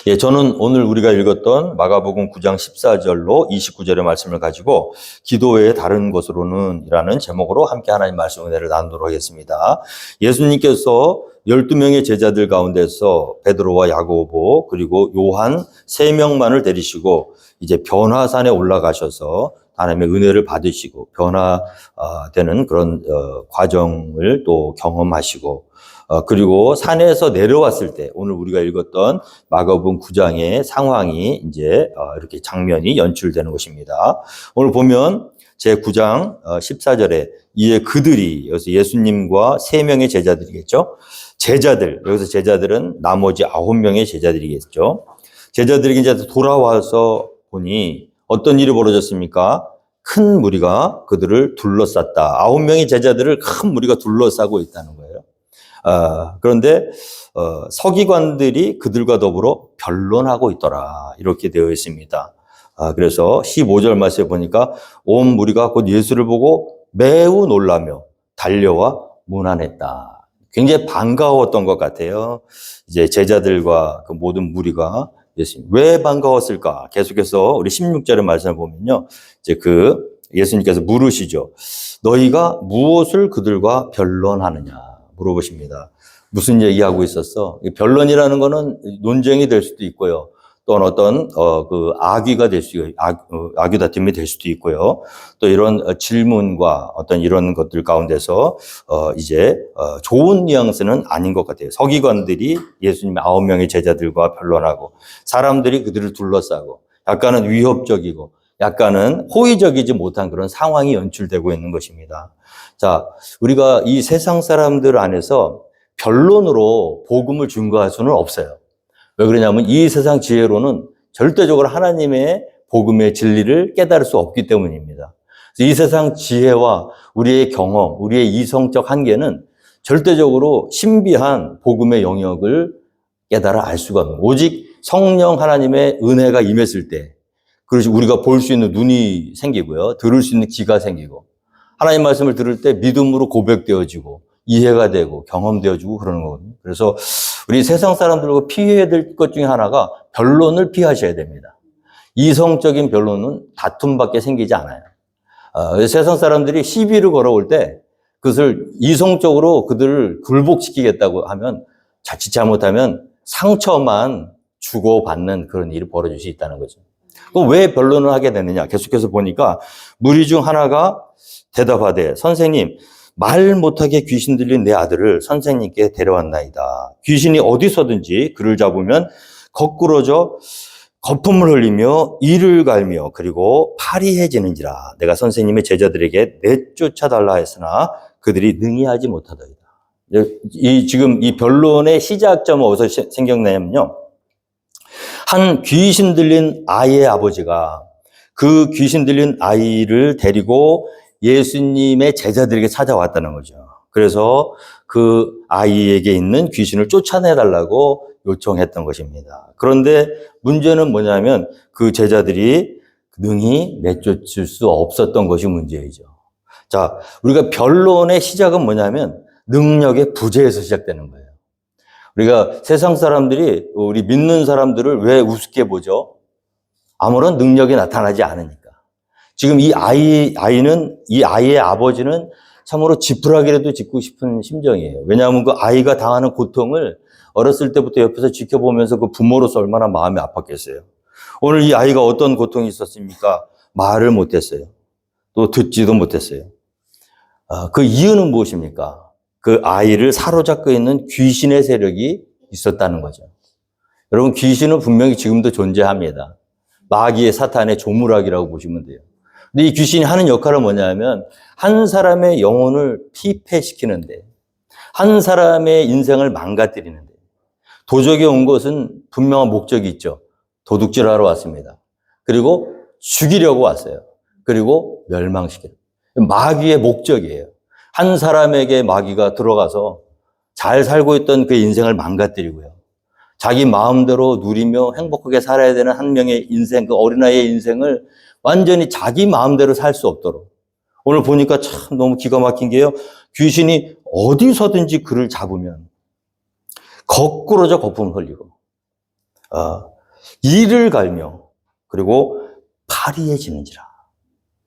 예, 저는 오늘 우리가 읽었던 마가복음 9장 14절로 29절의 말씀을 가지고 기도 외에 다른 것으로는 이라는 제목으로 함께 하나님 말씀 은혜를 나누도록 하겠습니다. 예수님께서 12명의 제자들 가운데서 베드로와 야고보 그리고 요한 3명만을 데리시고 이제 변화산에 올라가셔서 하나님의 은혜를 받으시고 변화되는 그런 과정을 또 경험하시고 그리고 산에서 내려왔을 때 오늘 우리가 읽었던 마가복음 9장의 상황이 이제 이렇게 장면이 연출되는 것입니다. 오늘 보면 제 9장 14절에 이에 그들이 여기서 예수님과 3명의 제자들이겠죠. 제자들, 여기서 제자들은 나머지 9명의 제자들이겠죠. 제자들이 이제 돌아와서 보니 어떤 일이 벌어졌습니까? 큰 무리가 그들을 둘러쌌다. 9명의 제자들을 큰 무리가 둘러싸고 있다는 거예요. 그런데 서기관들이 그들과 더불어 변론하고 있더라. 이렇게 되어 있습니다. 그래서 15절 말씀에 보니까 온 무리가 곧 예수를 보고 매우 놀라며 달려와 문안했다. 굉장히 반가웠던 것 같아요. 이제 제자들과 그 모든 무리가 예수님 왜 반가웠을까? 계속해서 우리 16절의 말씀을 보면요, 이제 예수님께서 물으시죠. 너희가 무엇을 그들과 변론하느냐 물어보십니다. 무슨 얘기하고 있었어? 변론이라는 거는 논쟁이 될 수도 있고요. 또는 어떤 악의가 될 수 있고 악의 다툼이 될 수도 있고요. 또 이런 질문과 어떤 이런 것들 가운데서 이제 좋은 뉘앙스는 아닌 것 같아요. 서기관들이 예수님의 9명의 제자들과 변론하고 사람들이 그들을 둘러싸고 약간은 위협적이고 약간은 호의적이지 못한 그런 상황이 연출되고 있는 것입니다. 자, 우리가 이 세상 사람들 안에서 변론으로 복음을 증거할 수는 없어요. 왜 그러냐면 이 세상 지혜로는 절대적으로 하나님의 복음의 진리를 깨달을 수 없기 때문입니다. 이 세상 지혜와 우리의 경험, 우리의 이성적 한계는 절대적으로 신비한 복음의 영역을 깨달아 알 수가 없는, 오직 성령 하나님의 은혜가 임했을 때, 그래서 우리가 볼 수 있는 눈이 생기고요, 들을 수 있는 귀가 생기고, 하나님 말씀을 들을 때 믿음으로 고백되어지고 이해가 되고 경험되어지고 그러는 거거든요. 그래서 우리 세상 사람들과 피해야 될 것 중에 하나가 변론을 피하셔야 됩니다. 이성적인 변론은 다툼밖에 생기지 않아요. 세상 사람들이 시비를 걸어올 때 그것을 이성적으로 그들을 굴복시키겠다고 하면 자칫 잘못하면 상처만 주고받는 그런 일이 벌어질 수 있다는 거죠. 그럼 왜 변론을 하게 되느냐? 계속해서 보니까 무리 중 하나가 대답하되 선생님, 말 못하게 귀신 들린 내 아들을 선생님께 데려왔나이다. 귀신이 어디서든지 그를 잡으면 거꾸러져 거품을 흘리며 이를 갈며 그리고 파리해지는지라. 내가 선생님의 제자들에게 내쫓아달라 했으나 그들이 능히 하지 못하더이다. 지금 이 변론의 시작점은 어디서 생겼냐면요, 한 귀신 들린 아이의 아버지가 그 귀신 들린 아이를 데리고 예수님의 제자들에게 찾아왔다는 거죠. 그래서 그 아이에게 있는 귀신을 쫓아내달라고 요청했던 것입니다. 그런데 문제는 뭐냐면 그 제자들이 능히 내쫓을 수 없었던 것이 문제이죠. 자, 우리가 변론의 시작은 뭐냐면 능력의 부재에서 시작되는 거예요. 우리가 세상 사람들이 우리 믿는 사람들을 왜 우습게 보죠? 아무런 능력이 나타나지 않으니까. 지금 이 아이의 아버지는 참으로 지푸라기라도 짚고 싶은 심정이에요. 왜냐하면 그 아이가 당하는 고통을 어렸을 때부터 옆에서 지켜보면서 그 부모로서 얼마나 마음이 아팠겠어요. 오늘 이 아이가 어떤 고통이 있었습니까? 말을 못했어요. 또 듣지도 못했어요. 그 이유는 무엇입니까? 그 아이를 사로잡고 있는 귀신의 세력이 있었다는 거죠. 여러분, 귀신은 분명히 지금도 존재합니다. 마귀의 사탄의 조물락이라고 보시면 돼요. 근데 이 귀신이 하는 역할은 뭐냐면 한 사람의 영혼을 피폐시키는데, 한 사람의 인생을 망가뜨리는데, 도적이 온 것은 분명한 목적이 있죠. 도둑질하러 왔습니다. 그리고 죽이려고 왔어요. 그리고 멸망시키는, 마귀의 목적이에요. 한 사람에게 마귀가 들어가서 잘 살고 있던 그 인생을 망가뜨리고요, 자기 마음대로 누리며 행복하게 살아야 되는 한 명의 인생, 그 어린아이의 인생을 완전히 자기 마음대로 살 수 없도록. 오늘 보니까 참 너무 기가 막힌 게요, 귀신이 어디서든지 그를 잡으면 거꾸로져 거품을 흘리고 이를 갈며 그리고 파리해지는지라.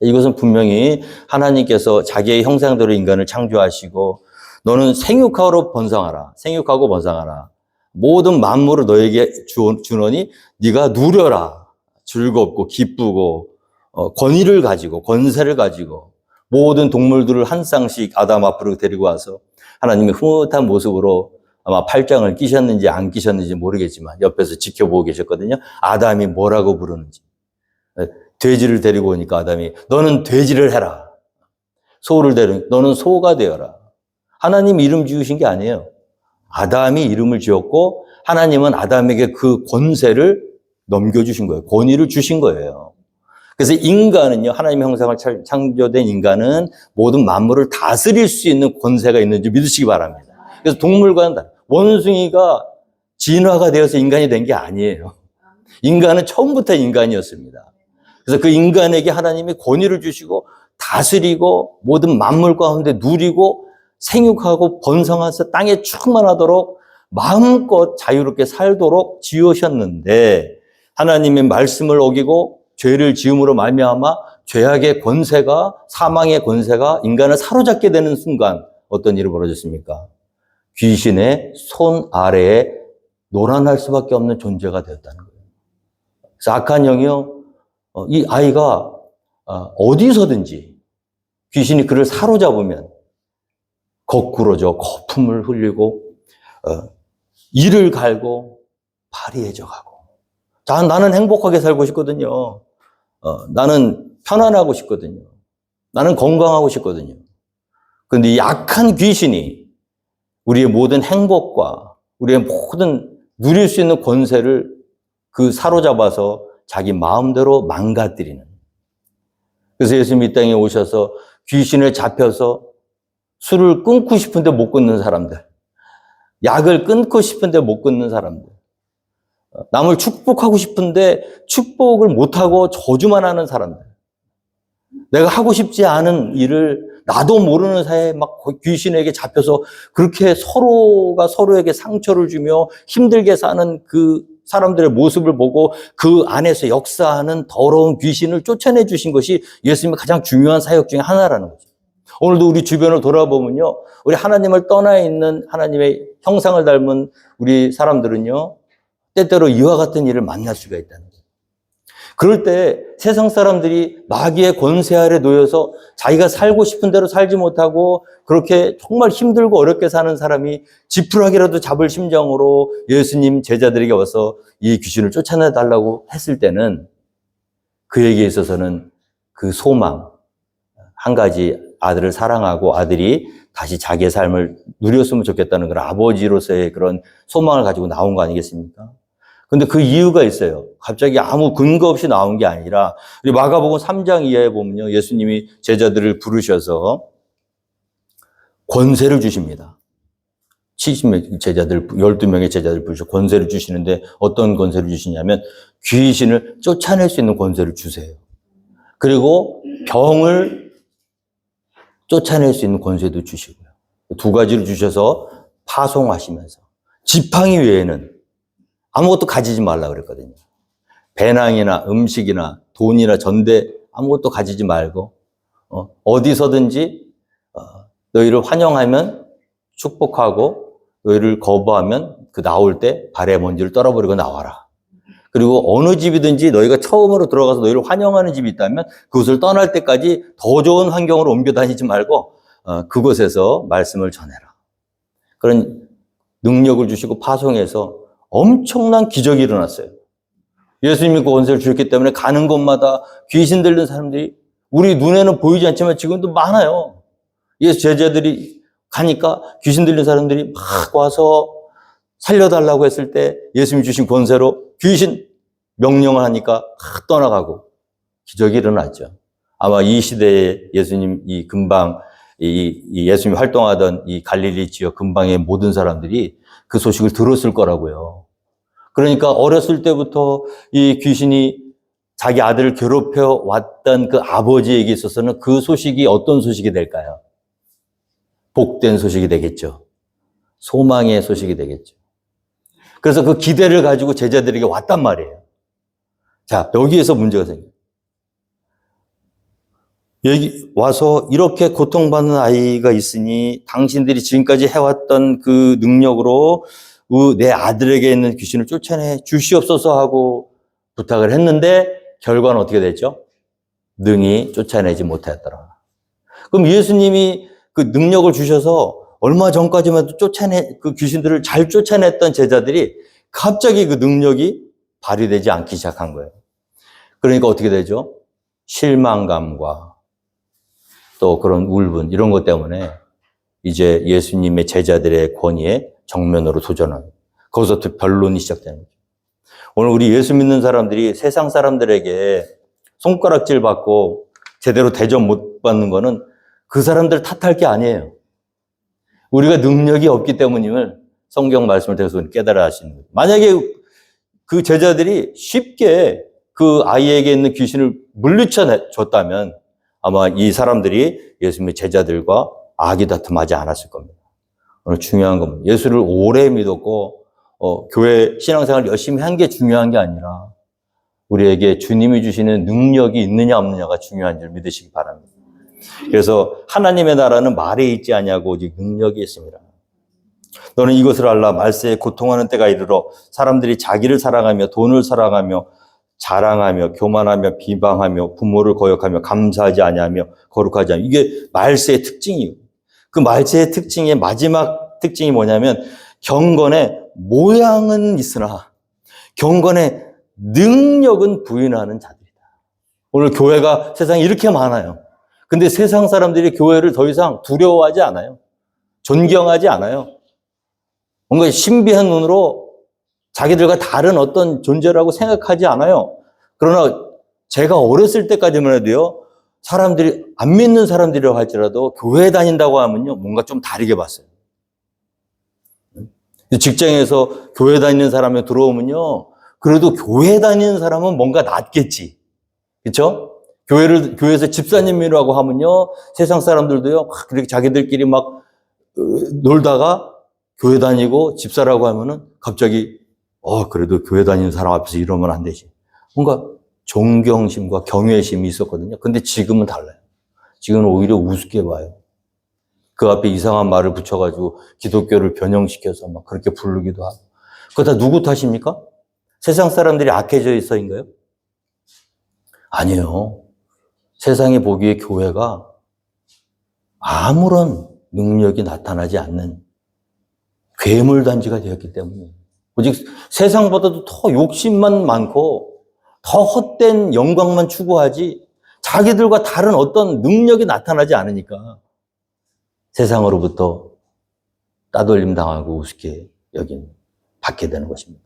이것은 분명히 하나님께서 자기의 형상대로 인간을 창조하시고 너는 생육하고 번성하라. 생육하고 번성하라. 모든 만물을 너에게 주노니 네가 누려라. 즐겁고 기쁘고 권위를 가지고 권세를 가지고 모든 동물들을 한 쌍씩 아담 앞으로 데리고 와서 하나님이 흐뭇한 모습으로 아마 팔짱을 끼셨는지 안 끼셨는지 모르겠지만 옆에서 지켜보고 계셨거든요. 아담이 뭐라고 부르는지. 돼지를 데리고 오니까 아담이 너는 돼지를 해라. 소를 데리고 너는 소가 되어라. 하나님 이름 지으신 게 아니에요. 아담이 이름을 지었고 하나님은 아담에게 그 권세를 넘겨주신 거예요. 권위를 주신 거예요. 그래서 인간은요, 하나님의 형상을 창조된 인간은 모든 만물을 다스릴 수 있는 권세가 있는지 믿으시기 바랍니다. 그래서 동물과는 원숭이가 진화가 되어서 인간이 된 게 아니에요. 인간은 처음부터 인간이었습니다. 그래서 그 인간에게 하나님이 권위를 주시고 다스리고 모든 만물 가운데 누리고 생육하고 번성해서 땅에 충만하도록 마음껏 자유롭게 살도록 지으셨는데 하나님의 말씀을 어기고 죄를 지음으로 말미암아 죄악의 권세가 사망의 권세가 인간을 사로잡게 되는 순간 어떤 일이 벌어졌습니까? 귀신의 손 아래에 노란할 수밖에 없는 존재가 되었다는 거예요. 그래서 악한 영이요, 이 아이가 어디서든지 귀신이 그를 사로잡으면 거꾸로져 거품을 흘리고 이를 갈고 파리해져 가고. 자, 나는 행복하게 살고 싶거든요. 나는 편안하고 싶거든요. 나는 건강하고 싶거든요. 그런데 이 약한 귀신이 우리의 모든 행복과 우리의 모든 누릴 수 있는 권세를 그 사로잡아서 자기 마음대로 망가뜨리는. 그래서 예수님이 이 땅에 오셔서 귀신을 잡혀서 술을 끊고 싶은데 못 끊는 사람들, 약을 끊고 싶은데 못 끊는 사람들, 남을 축복하고 싶은데 축복을 못하고 저주만 하는 사람들, 내가 하고 싶지 않은 일을 나도 모르는 사이에 막 귀신에게 잡혀서 그렇게 서로가 서로에게 상처를 주며 힘들게 사는 그 사람들의 모습을 보고 그 안에서 역사하는 더러운 귀신을 쫓아내 주신 것이 예수님의 가장 중요한 사역 중에 하나라는 거죠. 오늘도 우리 주변을 돌아보면요, 우리 하나님을 떠나 있는 하나님의 형상을 닮은 우리 사람들은요, 때때로 이와 같은 일을 만날 수가 있다는 거예요. 그럴 때 세상 사람들이 마귀의 권세 아래 놓여서 자기가 살고 싶은 대로 살지 못하고 그렇게 정말 힘들고 어렵게 사는 사람이 지푸라기라도 잡을 심정으로 예수님 제자들에게 와서 이 귀신을 쫓아내달라고 했을 때는 그에게 있어서는 그 소망, 한 가지 아들을 사랑하고 아들이 다시 자기의 삶을 누렸으면 좋겠다는 그런 아버지로서의 그런 소망을 가지고 나온 거 아니겠습니까? 근데 그 이유가 있어요. 갑자기 아무 근거 없이 나온 게 아니라 우리 마가복음 3장 이하에 보면요, 예수님이 제자들을 부르셔서 권세를 주십니다. 70명 제자들, 12명의 제자들을 부르셔서 권세를 주시는데 어떤 권세를 주시냐면 귀신을 쫓아낼 수 있는 권세를 주세요. 그리고 병을 쫓아낼 수 있는 권세도 주시고요. 두 가지를 주셔서 파송하시면서 지팡이 외에는 아무것도 가지지 말라 그랬거든요. 배낭이나 음식이나 돈이나 전대 아무것도 가지지 말고 어디서든지 너희를 환영하면 축복하고 너희를 거부하면 그 나올 때 발에 먼지를 떨어버리고 나와라. 그리고 어느 집이든지 너희가 처음으로 들어가서 너희를 환영하는 집이 있다면 그것을 떠날 때까지 더 좋은 환경으로 옮겨 다니지 말고 그곳에서 말씀을 전해라. 그런 능력을 주시고 파송해서 엄청난 기적이 일어났어요. 예수님이 그 권세를 주셨기 때문에 가는 곳마다 귀신 들린 사람들이 우리 눈에는 보이지 않지만 지금도 많아요. 예수 제자들이 가니까 귀신 들린 사람들이 막 와서 살려달라고 했을 때 예수님이 주신 권세로 귀신 명령을 하니까 막 떠나가고 기적이 일어났죠. 아마 이 시대에 예수님 이 근방 이 예수님이 활동하던 이 갈릴리 지역 근방의 모든 사람들이 그 소식을 들었을 거라고요. 그러니까 어렸을 때부터 이 귀신이 자기 아들을 괴롭혀 왔던 그 아버지에게 있어서는 그 소식이 어떤 소식이 될까요? 복된 소식이 되겠죠. 소망의 소식이 되겠죠. 그래서 그 기대를 가지고 제자들에게 왔단 말이에요. 자, 여기에서 문제가 생겨요. 여기 와서 이렇게 고통받는 아이가 있으니 당신들이 지금까지 해왔던 그 능력으로 내 아들에게 있는 귀신을 쫓아내 주시옵소서 하고 부탁을 했는데 결과는 어떻게 됐죠? 능히 쫓아내지 못하였더라. 그럼 예수님이 그 능력을 주셔서 얼마 전까지만 해도 그 귀신들을 잘 쫓아냈던 제자들이 갑자기 그 능력이 발휘되지 않기 시작한 거예요. 그러니까 어떻게 되죠? 실망감과 또 그런 울분 이런 것 때문에 이제 예수님의 제자들의 권위에 정면으로 도전하는 거기서부터 변론이 시작되는 거죠. 오늘 우리 예수 믿는 사람들이 세상 사람들에게 손가락질 받고 제대로 대접 못 받는 거는 그 사람들 탓할 게 아니에요. 우리가 능력이 없기 때문임을 성경 말씀을 통해서 깨달아 하시는 거예요. 만약에 그 제자들이 쉽게 그 아이에게 있는 귀신을 물리쳐 줬다면 아마 이 사람들이 예수님의 제자들과 악의 다툼하지 않았을 겁니다. 오늘 중요한 건 예수를 오래 믿었고 교회 신앙생활 열심히 한 게 중요한 게 아니라 우리에게 주님이 주시는 능력이 있느냐 없느냐가 중요한 줄 믿으시기 바랍니다. 그래서 하나님의 나라는 말에 있지 아니하고 오직 능력이 있습니다. 너는 이것을 알라. 말세에 고통하는 때가 이르러 사람들이 자기를 사랑하며 돈을 사랑하며 자랑하며 교만하며 비방하며 부모를 거역하며 감사하지 아니하며 거룩하지 않으며 이게 말세의 특징이에요. 그 말세의 특징의 마지막 특징이 뭐냐면 경건의 모양은 있으나 경건의 능력은 부인하는 자들이다. 오늘 교회가 세상에 이렇게 많아요. 근데 세상 사람들이 교회를 더 이상 두려워하지 않아요. 존경하지 않아요. 뭔가 신비한 눈으로 자기들과 다른 어떤 존재라고 생각하지 않아요. 그러나 제가 어렸을 때까지만 해도요, 사람들이, 안 믿는 사람들이라고 할지라도 교회 다닌다고 하면요, 뭔가 좀 다르게 봤어요. 직장에서 교회 다니는 사람이 들어오면요, 그래도 교회 다니는 사람은 뭔가 낫겠지. 그렇죠? 교회에서 집사님이라고 하면요, 세상 사람들도요, 막 그렇게 자기들끼리 막 놀다가 교회 다니고 집사라고 하면은 갑자기 그래도 교회 다니는 사람 앞에서 이러면 안 되지. 뭔가 존경심과 경외심이 있었거든요. 근데 지금은 달라요. 지금은 오히려 우습게 봐요. 그 앞에 이상한 말을 붙여가지고 기독교를 변형시켜서 막 그렇게 부르기도 하고. 그거 다 누구 탓입니까? 세상 사람들이 악해져 있어인가요? 아니에요. 세상이 보기에 교회가 아무런 능력이 나타나지 않는 괴물단지가 되었기 때문에 오직 세상보다도 더 욕심만 많고 더 헛된 영광만 추구하지 자기들과 다른 어떤 능력이 나타나지 않으니까 세상으로부터 따돌림 당하고 우습게 받게 되는 것입니다.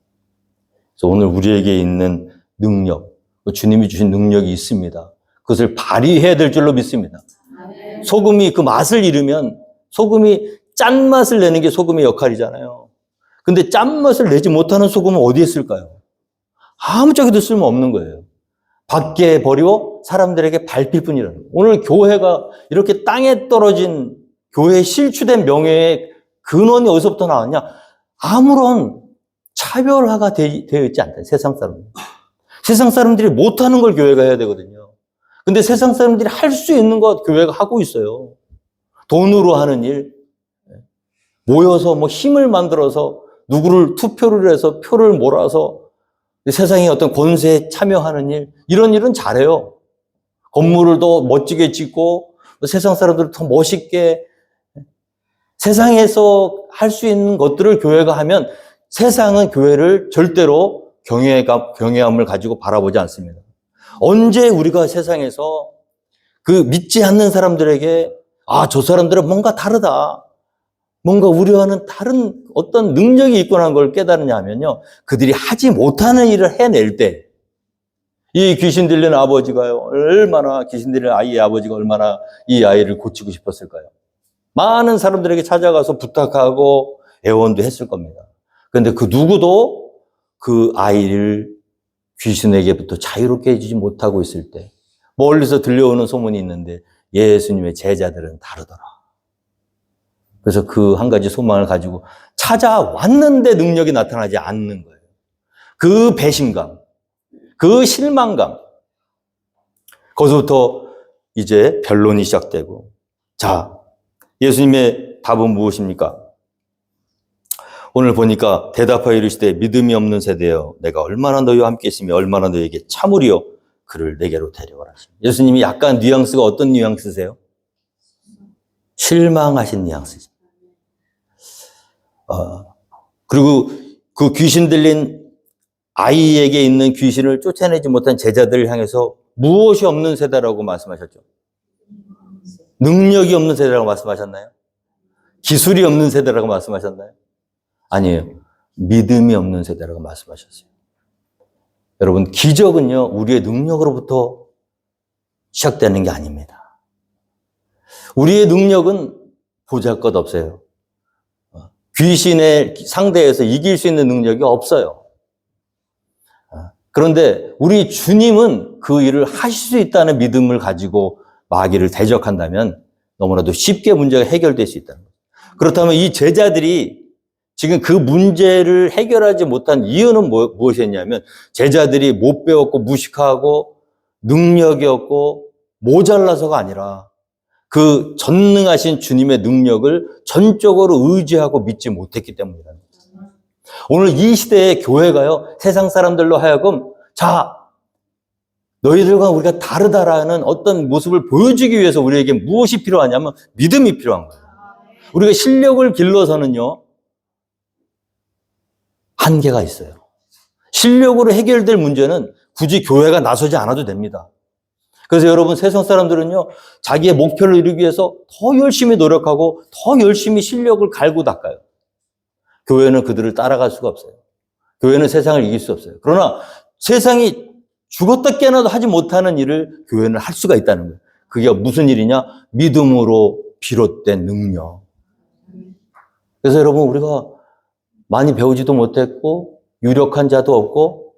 그래서 오늘 우리에게 있는 능력, 주님이 주신 능력이 있습니다. 그것을 발휘해야 될 줄로 믿습니다. 소금이 그 맛을 잃으면 소금이 짠맛을 내는 게 소금의 역할이잖아요. 근데 짠맛을 내지 못하는 소금은 어디에 쓸까요? 아무짝에도 쓸모없는 거예요. 밖에 버리고 사람들에게 밟힐 뿐이라는 거예요. 오늘 교회가 이렇게 땅에 떨어진 교회에 실추된 명예의 근원이 어디서부터 나왔냐? 아무런 차별화가 되어 있지 않다. 세상 사람들. 세상 사람들이 못하는 걸 교회가 해야 되거든요. 근데 세상 사람들이 할 수 있는 것 교회가 하고 있어요. 돈으로 하는 일, 모여서 힘을 만들어서 누구를 투표를 해서 표를 몰아서 세상의 어떤 권세에 참여하는 일, 이런 일은 잘해요. 건물을 더 멋지게 짓고 세상 사람들을 더 멋있게 세상에서 할 수 있는 것들을 교회가 하면 세상은 교회를 절대로 경외함을 가지고 바라보지 않습니다. 언제 우리가 세상에서 그 믿지 않는 사람들에게 저 사람들은 뭔가 다르다. 뭔가 우리와는 다른 어떤 능력이 있구나 하는 걸 깨달으냐 하면요. 그들이 하지 못하는 일을 해낼 때 이 귀신 들린 아버지가요. 귀신 들린 아이의 아버지가 얼마나 이 아이를 고치고 싶었을까요? 많은 사람들에게 찾아가서 부탁하고 애원도 했을 겁니다. 그런데 그 누구도 그 아이를 귀신에게부터 자유롭게 해주지 못하고 있을 때 멀리서 들려오는 소문이 있는데 예수님의 제자들은 다르더라. 그래서 그 한 가지 소망을 가지고 찾아왔는데 능력이 나타나지 않는 거예요. 그 배신감, 그 실망감. 거기서부터 이제 변론이 시작되고, 자, 예수님의 답은 무엇입니까? 오늘 보니까 대답하여 이르시되 믿음이 없는 세대여 내가 얼마나 너희와 함께 있으며 얼마나 너희에게 참으리요 그를 내게로 데려오라. 예수님이 약간 뉘앙스가 어떤 뉘앙스세요? 실망하신 뉘앙스죠. 그리고 그 귀신 들린 아이에게 있는 귀신을 쫓아내지 못한 제자들을 향해서 무엇이 없는 세대라고 말씀하셨죠? 능력이 없는 세대라고 말씀하셨나요? 기술이 없는 세대라고 말씀하셨나요? 아니에요. 믿음이 없는 세대라고 말씀하셨어요. 여러분, 기적은요, 우리의 능력으로부터 시작되는 게 아닙니다. 우리의 능력은 보잘것없어요. 귀신의 상대에서 이길 수 있는 능력이 없어요. 그런데 우리 주님은 그 일을 하실 수 있다는 믿음을 가지고 마귀를 대적한다면 너무나도 쉽게 문제가 해결될 수 있다는 거예요. 그렇다면 이 제자들이 지금 그 문제를 해결하지 못한 이유는 무엇이었냐면 제자들이 못 배웠고 무식하고 능력이 없고 모자라서가 아니라 그 전능하신 주님의 능력을 전적으로 의지하고 믿지 못했기 때문이라는 거예요. 오늘 이 시대의 교회가요, 세상 사람들로 하여금 자, 너희들과 우리가 다르다라는 어떤 모습을 보여주기 위해서 우리에게 무엇이 필요하냐면 믿음이 필요한 거예요. 우리가 실력을 길러서는요, 한계가 있어요. 실력으로 해결될 문제는 굳이 교회가 나서지 않아도 됩니다. 그래서 여러분, 세상 사람들은요, 자기의 목표를 이루기 위해서 더 열심히 노력하고 더 열심히 실력을 갈고 닦아요. 교회는 그들을 따라갈 수가 없어요. 교회는 세상을 이길 수 없어요. 그러나 세상이 죽었다 깨어나도 하지 못하는 일을 교회는 할 수가 있다는 거예요. 그게 무슨 일이냐? 믿음으로 비롯된 능력. 그래서 여러분, 우리가 많이 배우지도 못했고 유력한 자도 없고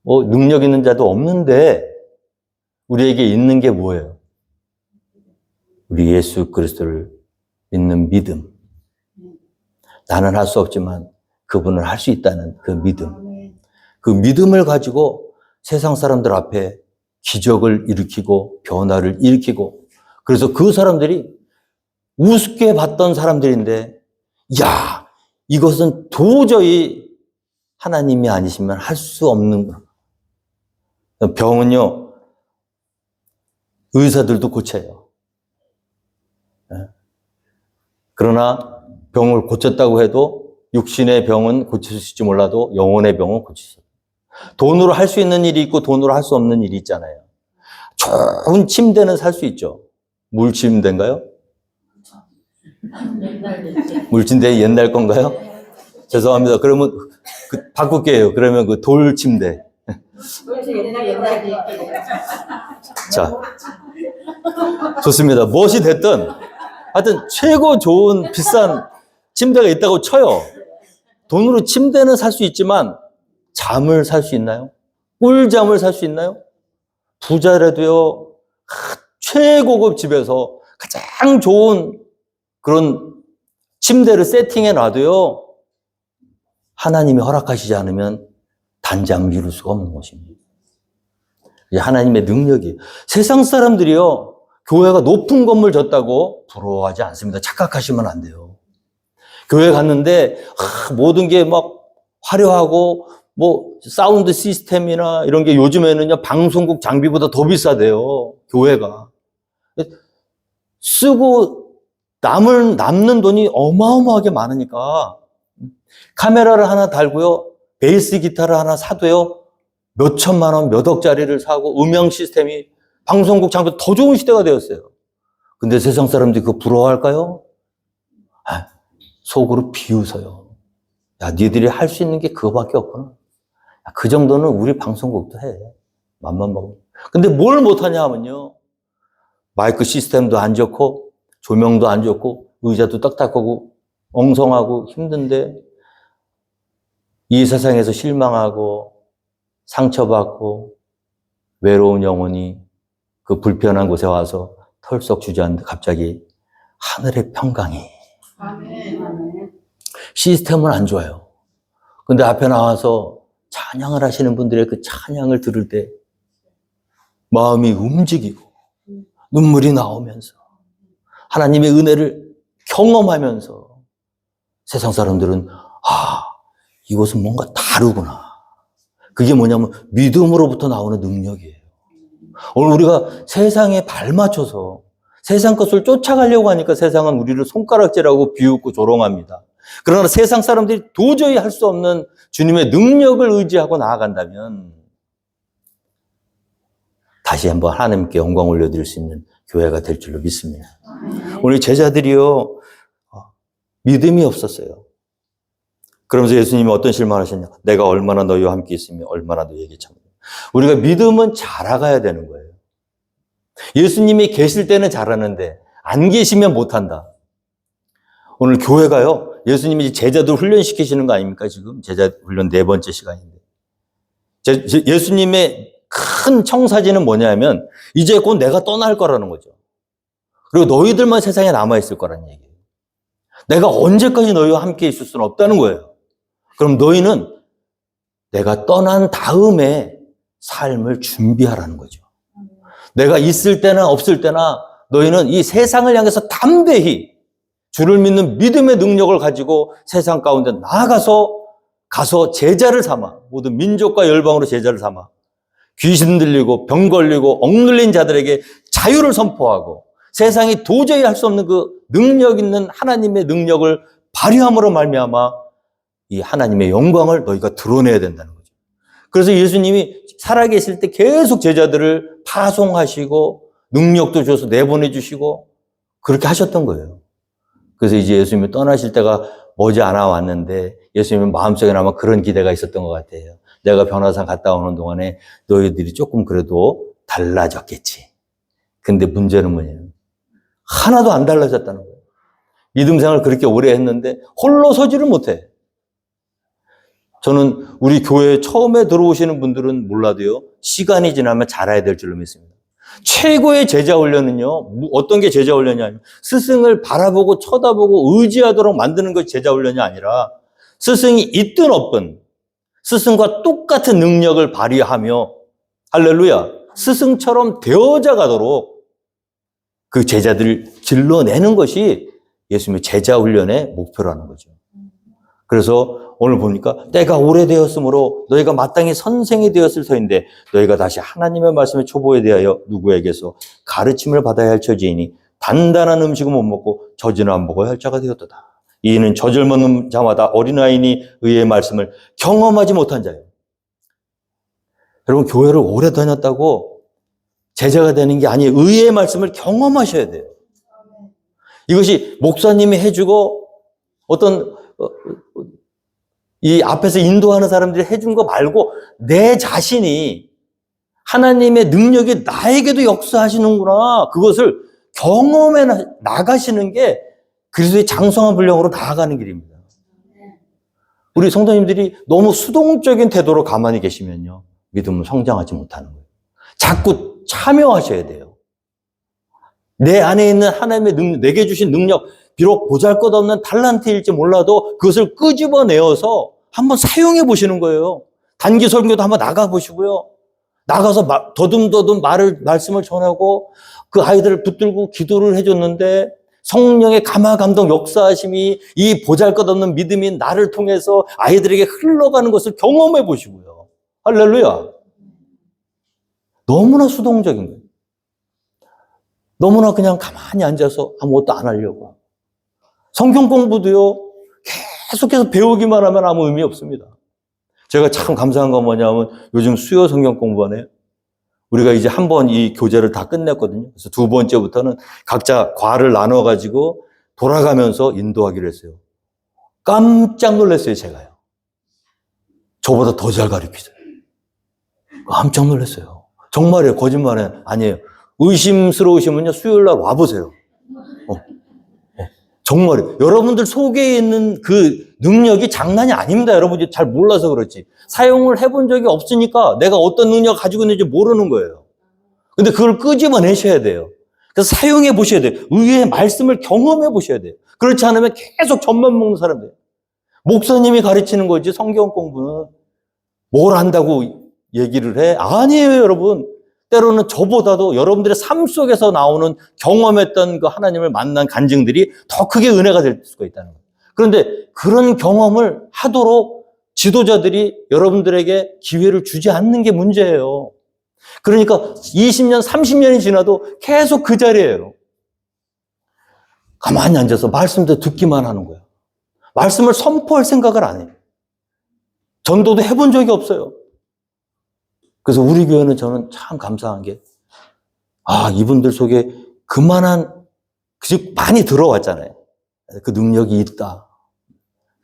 능력 있는 자도 없는데 우리에게 있는 게 뭐예요? 우리 예수 그리스도를 믿는 믿음. 나는 할 수 없지만 그분은 할 수 있다는 그 믿음. 그 믿음을 가지고 세상 사람들 앞에 기적을 일으키고 변화를 일으키고, 그래서 그 사람들이 우습게 봤던 사람들인데, 야, 이것은 도저히 하나님이 아니시면 할 수 없는 거예요. 병은요, 의사들도 고쳐요. 그러나 병을 고쳤다고 해도 육신의 병은 고칠 수 있을지 몰라도 영혼의 병은 고칠 수 있어요. 돈으로 할 수 있는 일이 있고 돈으로 할 수 없는 일이 있잖아요. 좋은 침대는 살 수 있죠. 물침대인가요? 물침대 옛날 건가요? 죄송합니다. 그러면 바꿀게요. 그러면 그 돌침대. 자, 좋습니다. 무엇이 됐든 하여튼 최고 좋은 비싼 침대가 있다고 쳐요. 돈으로 침대는 살 수 있지만 잠을 살 수 있나요? 꿀잠을 살 수 있나요? 부자라도요, 최고급 집에서 가장 좋은 그런 침대를 세팅해 놔도요, 하나님이 허락하시지 않으면 단잠을 이룰 수가 없는 것입니다. 하나님의 능력이. 세상 사람들이요, 교회가 높은 건물 졌다고 부러워하지 않습니다. 착각하시면 안 돼요. 교회 갔는데 모든 게 막 화려하고 사운드 시스템이나 이런 게 요즘에는요, 방송국 장비보다 더 비싸대요. 교회가. 쓰고 남는 돈이 어마어마하게 많으니까 카메라를 하나 달고요, 베이스 기타를 하나 사도요, 몇 천만 원, 몇 억짜리를 사고 음향 시스템이 방송국 장비 더 좋은 시대가 되었어요. 근데 세상 사람들이 그거 부러워할까요? 속으로 비웃어요. 야, 니들이 할 수 있는 게 그거밖에 없구나. 그 정도는 우리 방송국도 해. 맘만 먹으면. 근데 뭘 못하냐 하면요, 마이크 시스템도 안 좋고 조명도 안 좋고 의자도 딱딱하고 엉성하고 힘든데 이 세상에서 실망하고 상처받고 외로운 영혼이 그 불편한 곳에 와서 털썩 주저앉는데 갑자기 하늘의 평강이 시스템은 안 좋아요. 근데 앞에 나와서 찬양을 하시는 분들의 그 찬양을 들을 때 마음이 움직이고 눈물이 나오면서 하나님의 은혜를 경험하면서 세상 사람들은 이것은 뭔가 다르구나. 그게 뭐냐면 믿음으로부터 나오는 능력이에요. 오늘 우리가 세상에 발맞춰서 세상 것을 쫓아가려고 하니까 세상은 우리를 손가락질하고 비웃고 조롱합니다. 그러나 세상 사람들이 도저히 할 수 없는 주님의 능력을 의지하고 나아간다면 다시 한번 하나님께 영광 올려드릴 수 있는 교회가 될 줄로 믿습니다. 우리 제자들이요, 믿음이 없었어요. 그러면서 예수님이 어떤 실망하셨냐? 내가 얼마나 너희와 함께 있으며 얼마나 너희에게 참. 우리가 믿음은 자라가야 되는 거예요. 예수님이 계실 때는 잘하는데 안 계시면 못한다. 오늘 교회가요, 예수님이 제자들 훈련시키시는 거 아닙니까? 지금 제자 훈련 4번째 시간인데. 예수님의 큰 청사진은 뭐냐면 이제 곧 내가 떠날 거라는 거죠. 그리고 너희들만 세상에 남아있을 거라는 얘기예요. 내가 언제까지 너희와 함께 있을 수는 없다는 거예요. 그럼 너희는 내가 떠난 다음에 삶을 준비하라는 거죠. 내가 있을 때나 없을 때나 너희는 이 세상을 향해서 담대히 주를 믿는 믿음의 능력을 가지고 세상 가운데 가서 제자를 삼아, 모든 민족과 열방으로 제자를 삼아 귀신 들리고 병 걸리고 억눌린 자들에게 자유를 선포하고 세상이 도저히 할 수 없는 그 능력 있는 하나님의 능력을 발휘함으로 말미암아 이 하나님의 영광을 너희가 드러내야 된다는 거죠. 그래서 예수님이 살아계실 때 계속 제자들을 파송하시고 능력도 줘서 내보내 주시고 그렇게 하셨던 거예요. 그래서 이제 예수님이 떠나실 때가 머지않아 왔는데 예수님은 마음속에 아마 그런 기대가 있었던 것 같아요. 내가 변화산 갔다 오는 동안에 너희들이 조금 그래도 달라졌겠지. 근데 문제는 뭐냐면 하나도 안 달라졌다는 거예요. 믿음 생활을 그렇게 오래 했는데 홀로 서지를 못해. 저는 우리 교회에 처음에 들어오시는 분들은 몰라도요, 시간이 지나면 잘해야 될 줄로 믿습니다. 최고의 제자 훈련은요, 어떤 게 제자 훈련이냐면 스승을 바라보고 쳐다보고 의지하도록 만드는 것이 제자 훈련이 아니라 스승이 있든 없든 스승과 똑같은 능력을 발휘하며 할렐루야, 스승처럼 되어져 가도록 그 제자들을 길러내는 것이 예수님의 제자 훈련의 목표라는 거죠. 그래서 오늘 보니까 때가 오래되었으므로 너희가 마땅히 선생이 되었을 터인데 너희가 다시 하나님의 말씀의 초보에 대하여 누구에게서 가르침을 받아야 할 처지이니 단단한 음식은 못 먹고 젖은 안 먹어야 할 자가 되었도다. 이는 젖을 먹는 자마다 어린아이니 의의 말씀을 경험하지 못한 자예요. 여러분, 교회를 오래 다녔다고 제자가 되는 게 아니에요. 의의 말씀을 경험하셔야 돼요. 이것이 목사님이 해주고 어떤 이 앞에서 인도하는 사람들이 해준 거 말고 내 자신이 하나님의 능력이 나에게도 역사하시는구나, 그것을 경험해 나가시는 게 그리스도의 장성한 분량으로 나아가는 길입니다. 우리 성도님들이 너무 수동적인 태도로 가만히 계시면요, 믿음은 성장하지 못하는 거예요. 자꾸 참여하셔야 돼요. 내 안에 있는 하나님의 능력, 내게 주신 능력, 비록 보잘것없는 달란트일지 몰라도 그것을 끄집어내어서 한번 사용해 보시는 거예요. 단기 설교도 한번 나가 보시고요. 나가서 더듬더듬 말씀을 전하고 그 아이들을 붙들고 기도를 해줬는데 성령의 감화 감동 역사하심이 이 보잘것없는 믿음이 나를 통해서 아이들에게 흘러가는 것을 경험해 보시고요. 할렐루야. 너무나 수동적인 거예요. 너무나 그냥 가만히 앉아서 아무것도 안 하려고 하고. 성경 공부도요, 계속해서 배우기만 하면 아무 의미 없습니다. 제가 참 감사한 건 뭐냐면 요즘 수요 성경 공부하네요. 우리가 이제 한 번 이 교재를 다 끝냈거든요. 그래서 두 번째부터는 각자 과를 나눠가지고 돌아가면서 인도하기로 했어요. 깜짝 놀랐어요, 제가요. 저보다 더 잘 가르치세요. 깜짝 놀랐어요. 정말이에요. 거짓말은 아니에요. 의심스러우시면요, 수요일 날 와보세요. 정말이에요. 여러분들 속에 있는 그 능력이 장난이 아닙니다. 여러분들이 잘 몰라서 그렇지. 사용을 해본 적이 없으니까 내가 어떤 능력을 가지고 있는지 모르는 거예요. 근데 그걸 끄집어내셔야 돼요. 그래서 사용해 보셔야 돼요. 의의 말씀을 경험해 보셔야 돼요. 그렇지 않으면 계속 젖만 먹는 사람들. 목사님이 가르치는 거지 성경 공부는 뭘 안다고 얘기를 해? 아니에요, 여러분. 때로는 저보다도 여러분들의 삶 속에서 나오는 경험했던 그 하나님을 만난 간증들이 더 크게 은혜가 될 수가 있다는 거예요. 그런데 그런 경험을 하도록 지도자들이 여러분들에게 기회를 주지 않는 게 문제예요. 그러니까 20년, 30년이 지나도 계속 그 자리예요. 가만히 앉아서 말씀도 듣기만 하는 거예요. 말씀을 선포할 생각을 안 해요. 전도도 해본 적이 없어요. 그래서 우리 교회는 저는 참 감사한 게, 이분들 속에 그만한, 많이 들어왔잖아요. 그 능력이 있다.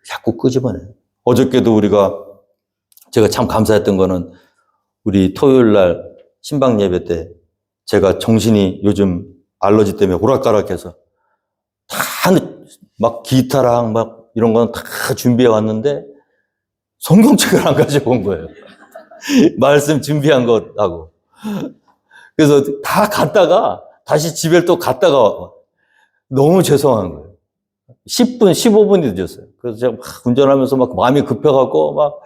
자꾸 끄집어내요. 어저께도 제가 참 감사했던 거는 우리 토요일 날 신방 예배 때 제가 정신이 요즘 알러지 때문에 오락가락해서 다 막 기타랑 막 이런 건 다 준비해 왔는데 성경책을 안 가지고 온 거예요. 말씀 준비한 것하고. 그래서 다 갔다가 다시 집에 또 갔다가 너무 죄송한 거예요. 10분, 15분이 늦었어요. 그래서 제가 막 운전하면서 막 마음이 급해갖고 막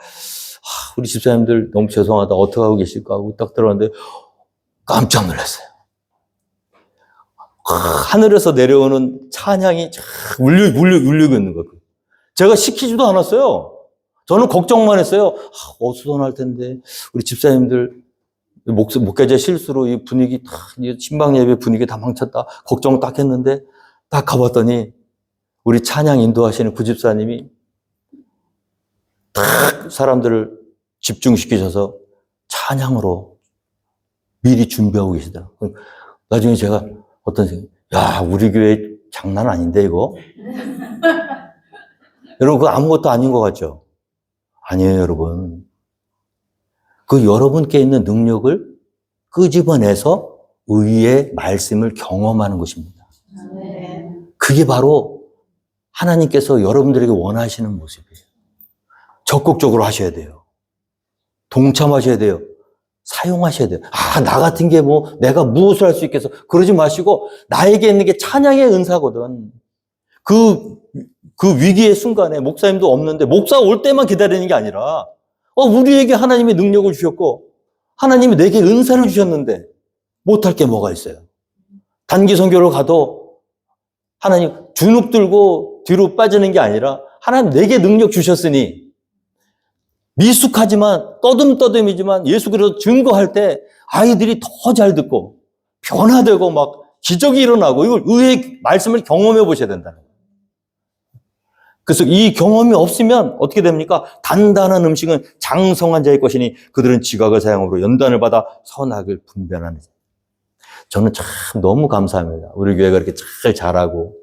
우리 집사님들 너무 죄송하다. 어떻게 하고 계실까 하고 딱 들었는데 깜짝 놀랐어요. 하늘에서 내려오는 찬양이 울리고 있는 거예요. 제가 시키지도 않았어요. 저는 걱정만 했어요. 어수선할 텐데 우리 집사님들 목회자 실수로 이 분위기 신방 예배 분위기 다 망쳤다. 걱정 딱 했는데 딱 가봤더니 우리 찬양 인도하시는 구집사님이 딱 사람들을 집중시키셔서 찬양으로 미리 준비하고 계시더라고요. 나중에 제가 어떤 생각, 우리 교회 장난 아닌데 이거? 여러분 그거 아무것도 아닌 것 같죠? 아니에요, 여러분. 그 여러분께 있는 능력을 끄집어내서 의의 말씀을 경험하는 것입니다. 그게 바로 하나님께서 여러분들에게 원하시는 모습이에요. 적극적으로 하셔야 돼요. 동참하셔야 돼요. 사용하셔야 돼요. 나 같은 게 내가 무엇을 할 수 있겠어. 그러지 마시고, 나에게 있는 게 찬양의 은사거든. 그 위기의 순간에 목사님도 없는데, 목사 올 때만 기다리는 게 아니라, 우리에게 하나님의 능력을 주셨고, 하나님이 내게 은사를 주셨는데, 못할 게 뭐가 있어요? 단기 선교를 가도, 하나님 주눅 들고 뒤로 빠지는 게 아니라, 하나님 내게 능력 주셨으니, 미숙하지만 떠듬떠듬이지만 예수 그리스도 증거할 때 아이들이 더 잘 듣고 변화되고 막 기적이 일어나고 이걸 의의 말씀을 경험해 보셔야 된다는 거예요. 그래서 이 경험이 없으면 어떻게 됩니까? 단단한 음식은 장성한 자의 것이니 그들은 지각을 사용으로 연단을 받아 선악을 분별하는 자. 저는 참 너무 감사합니다. 우리 교회가 이렇게 잘 자라고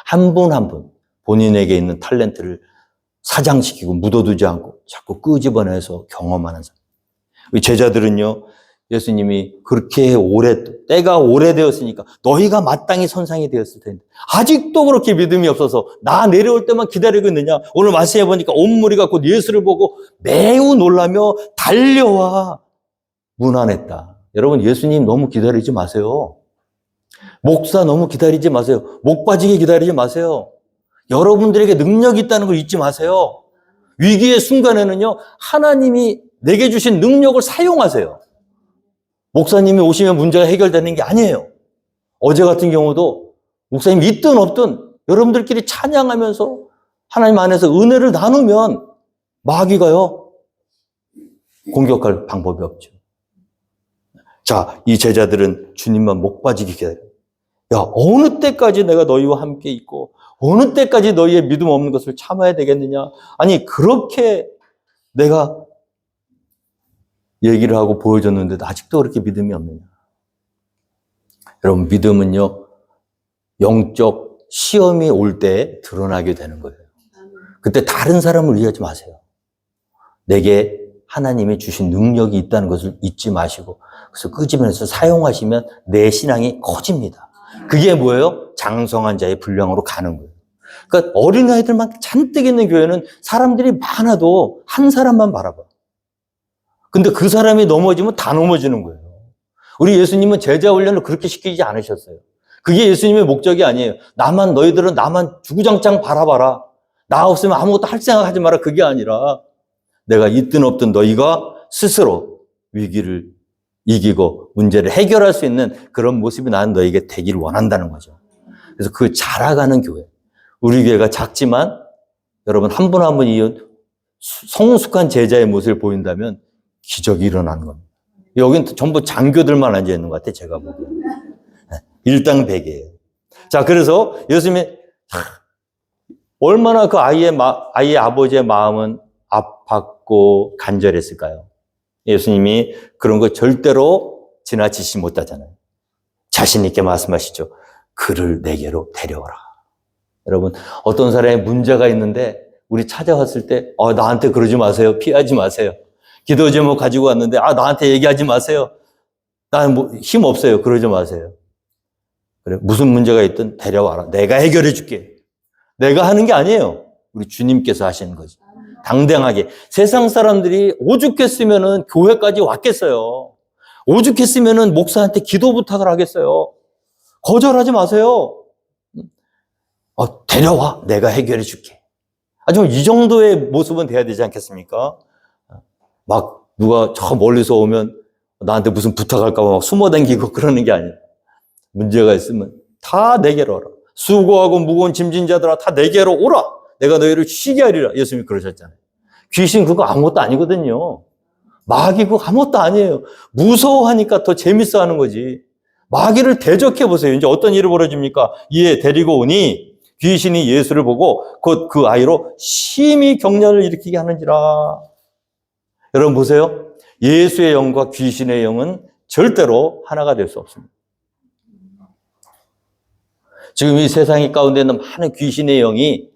한 분 한 분 본인에게 있는 탤런트를 사장시키고 묻어두지 않고 자꾸 끄집어내서 경험하는 사람. 우리 제자들은요, 예수님이 그렇게 때가 오래되었으니까 너희가 마땅히 선상이 되었을 텐데 아직도 그렇게 믿음이 없어서 나 내려올 때만 기다리고 있느냐. 오늘 말씀해 보니까 온 무리가 곧 예수를 보고 매우 놀라며 달려와 문안했다. 여러분 예수님 너무 기다리지 마세요. 목사 너무 기다리지 마세요. 목 빠지게 기다리지 마세요. 여러분들에게 능력이 있다는 걸 잊지 마세요. 위기의 순간에는요, 하나님이 내게 주신 능력을 사용하세요. 목사님이 오시면 문제가 해결되는 게 아니에요. 어제 같은 경우도 목사님이 있든 없든 여러분들끼리 찬양하면서 하나님 안에서 은혜를 나누면 마귀가요, 공격할 방법이 없죠. 자, 이 제자들은 주님만 목 빠지게 기다려요. 어느 때까지 내가 너희와 함께 있고 어느 때까지 너희의 믿음 없는 것을 참아야 되겠느냐? 아니 그렇게 내가 얘기를 하고 보여줬는데도 아직도 그렇게 믿음이 없느냐? 여러분 믿음은요 영적 시험이 올 때 드러나게 되는 거예요. 그때 다른 사람을 위하지 마세요. 내게 하나님이 주신 능력이 있다는 것을 잊지 마시고 그래서 끄집어내서 사용하시면 내 신앙이 커집니다. 그게 뭐예요? 장성한 자의 분량으로 가는 거예요. 그러니까 어린아이들만 잔뜩 있는 교회는 사람들이 많아도 한 사람만 바라봐. 근데 그 사람이 넘어지면 다 넘어지는 거예요. 우리 예수님은 제자 훈련을 그렇게 시키지 않으셨어요. 그게 예수님의 목적이 아니에요. 너희들은 나만 주구장창 바라봐라. 나 없으면 아무것도 할 생각하지 마라. 그게 아니라 내가 있든 없든 너희가 스스로 위기를 이기고 문제를 해결할 수 있는 그런 모습이 나는 너에게 되기를 원한다는 거죠. 그래서 그 자라가는 교회. 우리 교회가 작지만 여러분 한 분 한 분이 성숙한 제자의 모습을 보인다면 기적이 일어나는 겁니다. 여긴 전부 장교들만 앉아 있는 것 같아요. 제가 보기에는. 일당백이에요. 자, 그래서 예수님이 얼마나 그 아이의 아버지의 마음은 아팠고 간절했을까요? 예수님이 그런 거 절대로 지나치지 못하잖아요. 자신 있게 말씀하시죠. 그를 내게로 데려오라. 여러분, 어떤 사람이 문제가 있는데 우리 찾아왔을 때 나한테 그러지 마세요. 피하지 마세요. 기도 제목 가지고 왔는데 나한테 얘기하지 마세요. 나는 힘 없어요. 그러지 마세요. 그래, 무슨 문제가 있든 데려와라. 내가 해결해 줄게. 내가 하는 게 아니에요. 우리 주님께서 하시는 거지. 당당하게. 세상 사람들이 오죽했으면은 교회까지 왔겠어요. 오죽했으면은 목사한테 기도 부탁을 하겠어요. 거절하지 마세요. 데려와. 내가 해결해 줄게. 이 정도의 모습은 돼야 되지 않겠습니까? 막 누가 저 멀리서 오면 나한테 무슨 부탁할까 봐 막 숨어다니고 그러는 게 아니에요. 문제가 있으면 다 내게로 오라. 수고하고 무거운 짐진 자들아 다 내게로 오라. 내가 너희를 쉬게 하리라. 예수님이 그러셨잖아요. 귀신 그거 아무것도 아니거든요. 마귀 그거 아무것도 아니에요. 무서워하니까 더 재밌어 하는 거지. 마귀를 대적해 보세요. 이제 어떤 일이 벌어집니까? 이에 데리고 오니 귀신이 예수를 보고 곧 그 아이로 심히 경련을 일으키게 하는지라. 여러분 보세요. 예수의 영과 귀신의 영은 절대로 하나가 될 수 없습니다. 지금 이 세상 가운데 있는 많은 귀신의 영이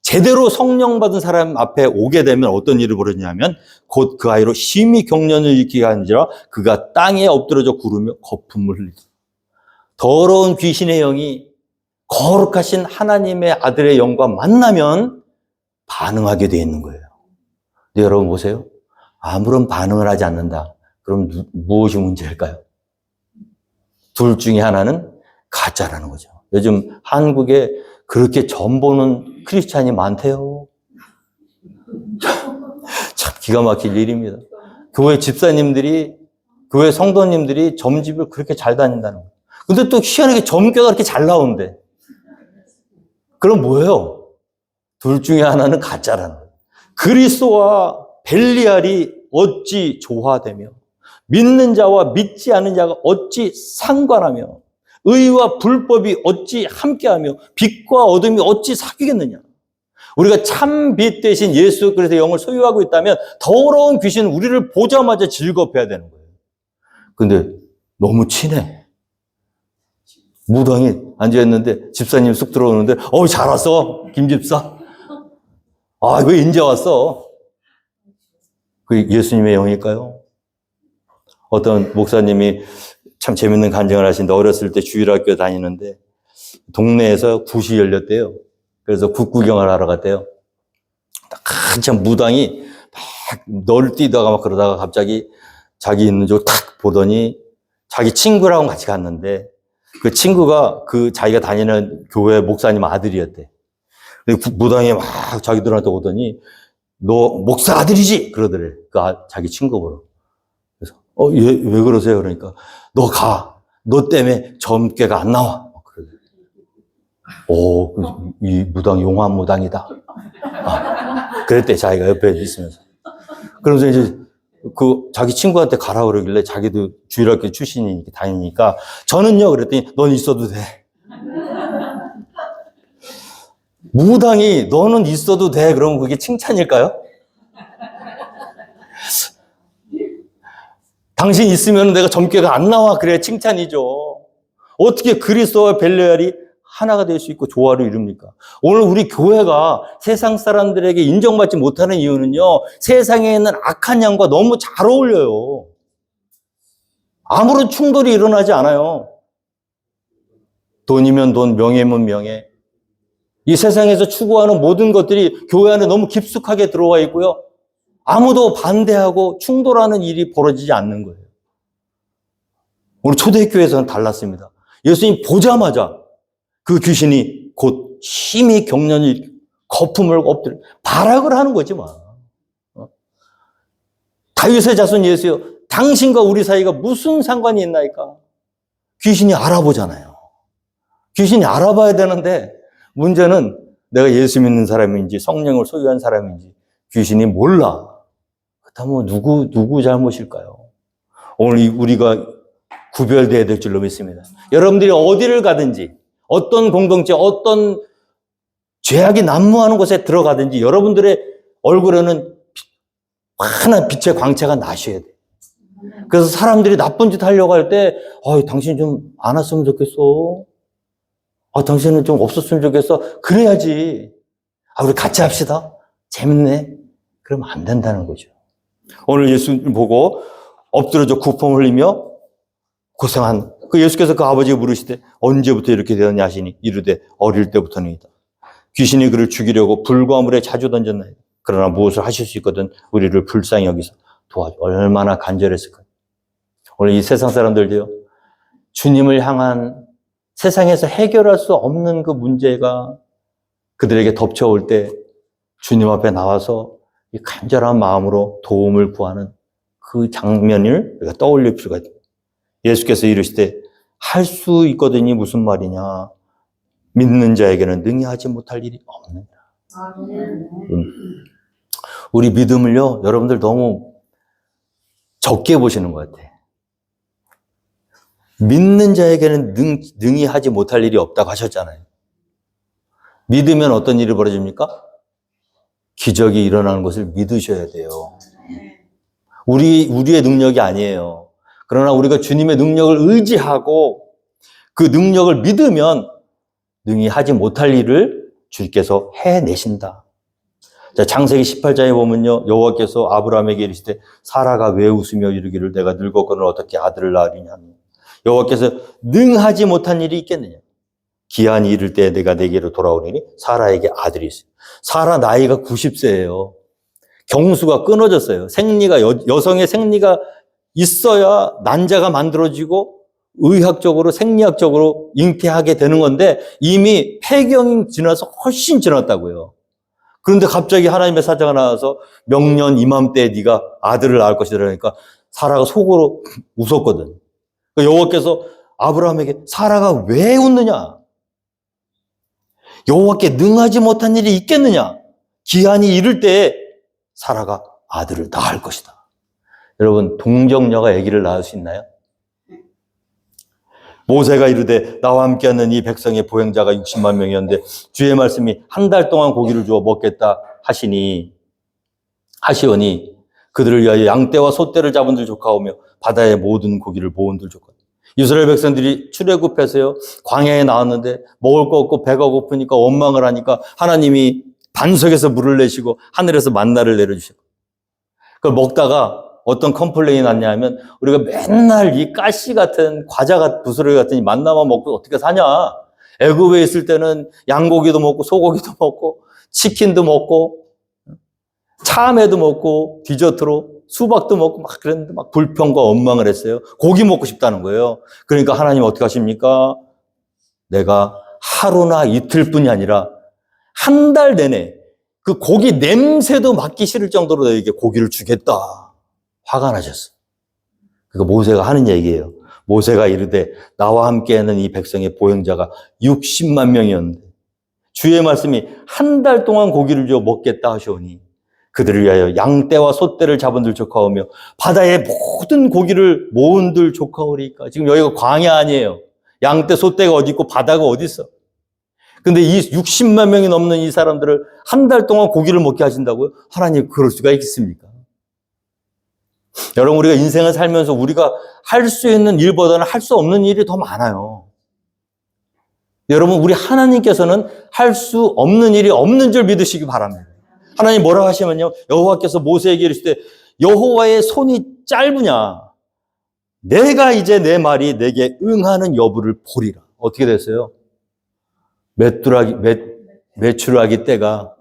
제대로 성령 받은 사람 앞에 오게 되면 어떤 일이 벌어지냐면 곧 그 아이로 심히 경련을 일으키게 하는지라 그가 땅에 엎드러져 구르며 거품을 흘리다. 더러운 귀신의 영이 거룩하신 하나님의 아들의 영과 만나면 반응하게 되어 있는 거예요. 근데 여러분 보세요. 아무런 반응을 하지 않는다. 그럼 무엇이 문제일까요? 둘 중에 하나는 가짜라는 거죠. 요즘 한국에 그렇게 점 보는 크리스찬이 많대요. 참 기가 막힐 일입니다. 교회 집사님들이, 교회 성도님들이 점집을 그렇게 잘 다닌다는 거예요. 근데 또 희한하게 점괘가 그렇게 잘 나오는데. 그럼 뭐예요? 둘 중에 하나는 가짜라는 거예요. 그리스도와 벨리알이 어찌 조화되며 믿는 자와 믿지 않는 자가 어찌 상관하며 의와 불법이 어찌 함께하며 빛과 어둠이 어찌 사귀겠느냐. 우리가 참 빛 대신 예수 그리스도의 영을 소유하고 있다면 더러운 귀신은 우리를 보자마자 즐겁해야 되는 거예요. 근데 너무 친해. 무당이 앉아있는데 집사님 쑥 들어오는데 잘 왔어 김 집사. 왜 이제 왔어? 그 예수님의 영일까요? 어떤 목사님이 참 재밌는 간증을 하시는데 어렸을 때 주일학교 다니는데 동네에서 굿이 열렸대요. 그래서 굿 구경을 하러 갔대요. 한참 무당이 막 널뛰다가 막 그러다가 갑자기 자기 있는 쪽 탁 보더니 자기 친구랑 같이 갔는데 그 친구가 그 자기가 다니는 교회 목사님 아들이었대. 무당이 막 자기들한테 오더니 너 목사 아들이지? 그러더래. 자기 친구 보러. 그래서 왜 그러세요? 그러니까 너 가. 너 때문에 점괘가 안 나와. 그러더래. 이 무당 용한 무당이다. 그랬대. 자기가 옆에 있으면서. 그러면서 이제 자기 친구한테 가라 그러길래 자기도 주일학교 출신이니까 다니니까 저는요 그랬더니 넌 있어도 돼. 무당이 너는 있어도 돼. 그러면 그게 칭찬일까요? 당신 있으면 내가 점괘가 안 나와. 그래야 칭찬이죠. 어떻게 그리스도와 벨리알이 하나가 될 수 있고 조화를 이룹니까? 오늘 우리 교회가 세상 사람들에게 인정받지 못하는 이유는요. 세상에 있는 악한 양과 너무 잘 어울려요. 아무런 충돌이 일어나지 않아요. 돈이면 돈, 명예면 명예. 이 세상에서 추구하는 모든 것들이 교회 안에 너무 깊숙하게 들어와 있고요. 아무도 반대하고 충돌하는 일이 벌어지지 않는 거예요. 우리 초대교회에서는 달랐습니다. 예수님 보자마자 그 귀신이 곧 힘이 경련이 거품을 엎드려 발악을 하는 거지 뭐. 다윗의 자손 예수여, 당신과 우리 사이가 무슨 상관이 있나이까? 귀신이 알아보잖아요. 귀신이 알아봐야 되는데 문제는 내가 예수 믿는 사람인지 성령을 소유한 사람인지 귀신이 몰라. 그렇다면 누구 잘못일까요? 오늘 우리가 구별돼야 될 줄로 믿습니다. 여러분들이 어디를 가든지 어떤 공동체, 어떤 죄악이 난무하는 곳에 들어가든지 여러분들의 얼굴에는 환한 빛의 광채가 나셔야 돼요. 그래서 사람들이 나쁜 짓 하려고 할 때, 당신 좀 안 왔으면 좋겠어. 당신은 좀 없었으면 좋겠어. 그래야지. 우리 같이 합시다. 재밌네. 그러면 안 된다는 거죠. 오늘 예수님 보고 엎드려져 구펑 흘리며 고생한, 예수께서 그 아버지가 물으시되 언제부터 이렇게 되었냐 하시니 이르되 어릴 때부터는이다. 귀신이 그를 죽이려고 불과 물에 자주 던졌나이다. 그러나 무엇을 하실 수 있거든 우리를 불쌍히 여기서 도와줘. 얼마나 간절했을까요? 오늘 이 세상 사람들도요, 주님을 향한 세상에서 해결할 수 없는 그 문제가 그들에게 덮쳐올 때 주님 앞에 나와서 이 간절한 마음으로 도움을 구하는 그 장면을 우리가 떠올릴 필요가 있다. 예수께서 이르시되 할 수 있거든이 무슨 말이냐? 믿는 자에게는 능히 하지 못할 일이 없느니라. 우리 믿음을요, 여러분들 너무 적게 보시는 것 같아. 믿는 자에게는 능히 하지 못할 일이 없다고 하셨잖아요. 믿으면 어떤 일이 벌어집니까? 기적이 일어나는 것을 믿으셔야 돼요. 우리의 능력이 아니에요. 그러나 우리가 주님의 능력을 의지하고 그 능력을 믿으면 능히 하지 못할 일을 주께서 해내신다. 자, 창세기 18장에 보면요, 여호와께서 아브라함에게 이르시되 사라가 왜 웃으며 이르기를 내가 늙었거늘 어떻게 아들을 낳으리냐. 여호와께서 능하지 못한 일이 있겠느냐. 기한이 이를 때 내가 내게로 돌아오리니 사라에게 아들이 있어요. 사라 나이가 90세예요. 경수가 끊어졌어요. 생리가 여성의 생리가 있어야 난자가 만들어지고 의학적으로 생리학적으로 잉태하게 되는 건데 이미 폐경이 지나서 훨씬 지났다고요. 그런데 갑자기 하나님의 사자가 나와서 명년 이맘때에 네가 아들을 낳을 것이다 그러니까 사라가 속으로 웃었거든. 여호와께서 아브라함에게 사라가 왜 웃느냐? 여호와께 능하지 못한 일이 있겠느냐? 기한이 이를 때에 사라가 아들을 낳을 것이다. 여러분, 동정녀가 아기를 낳을 수 있나요? 모세가 이르되 나와 함께하는 이 백성의 보행자가 60만 명이었는데 주의 말씀이 한 달 동안 고기를 주어 먹겠다 하시오니 그들을 위하여 양떼와 소떼를 잡은들 조카오며 바다의 모든 고기를 모은들 조카. 이스라엘 백성들이 출애굽해서요 광야에 나왔는데 먹을 거 없고 배가 고프니까 원망을 하니까 하나님이 반석에서 물을 내시고 하늘에서 만나를 내려주시고 그걸 먹다가 어떤 컴플레인이 났냐 하면 우리가 맨날 이 가시 같은 과자 부스러기 같은 이 만나만 먹고 어떻게 사냐. 애굽에 있을 때는 양고기도 먹고 소고기도 먹고 치킨도 먹고 참외도 먹고 디저트로 수박도 먹고 막 그랬는데 막 불평과 원망을 했어요. 고기 먹고 싶다는 거예요. 그러니까 하나님 어떻게 하십니까? 내가 하루나 이틀뿐이 아니라 한 달 내내 그 고기 냄새도 맡기 싫을 정도로 너에게 고기를 주겠다. 화가 나셨어요. 그거 모세가 하는 얘기예요. 모세가 이르되 나와 함께하는 이 백성의 보행자가 60만 명이었는데 주의 말씀이 한 달 동안 고기를 주어 먹겠다 하시오니 그들을 위하여 양떼와 소떼를 잡은들 조카오며 바다의 모든 고기를 모은들 조카오리까. 지금 여기가 광야 아니에요. 양떼 소떼가 어디 있고 바다가 어디 있어. 근데 이 60만 명이 넘는 이 사람들을 한 달 동안 고기를 먹게 하신다고요? 하나님 그럴 수가 있겠습니까? 여러분, 우리가 인생을 살면서 우리가 할 수 있는 일보다는 할 수 없는 일이 더 많아요. 여러분, 우리 하나님께서는 할 수 없는 일이 없는 줄 믿으시기 바랍니다. 하나님 뭐라고 하시면요, 여호와께서 모세에게 이르시되 여호와의 손이 짧으냐? 내가 이제 내 말이 내게 응하는 여부를 보리라. 어떻게 됐어요? 메추라기 때가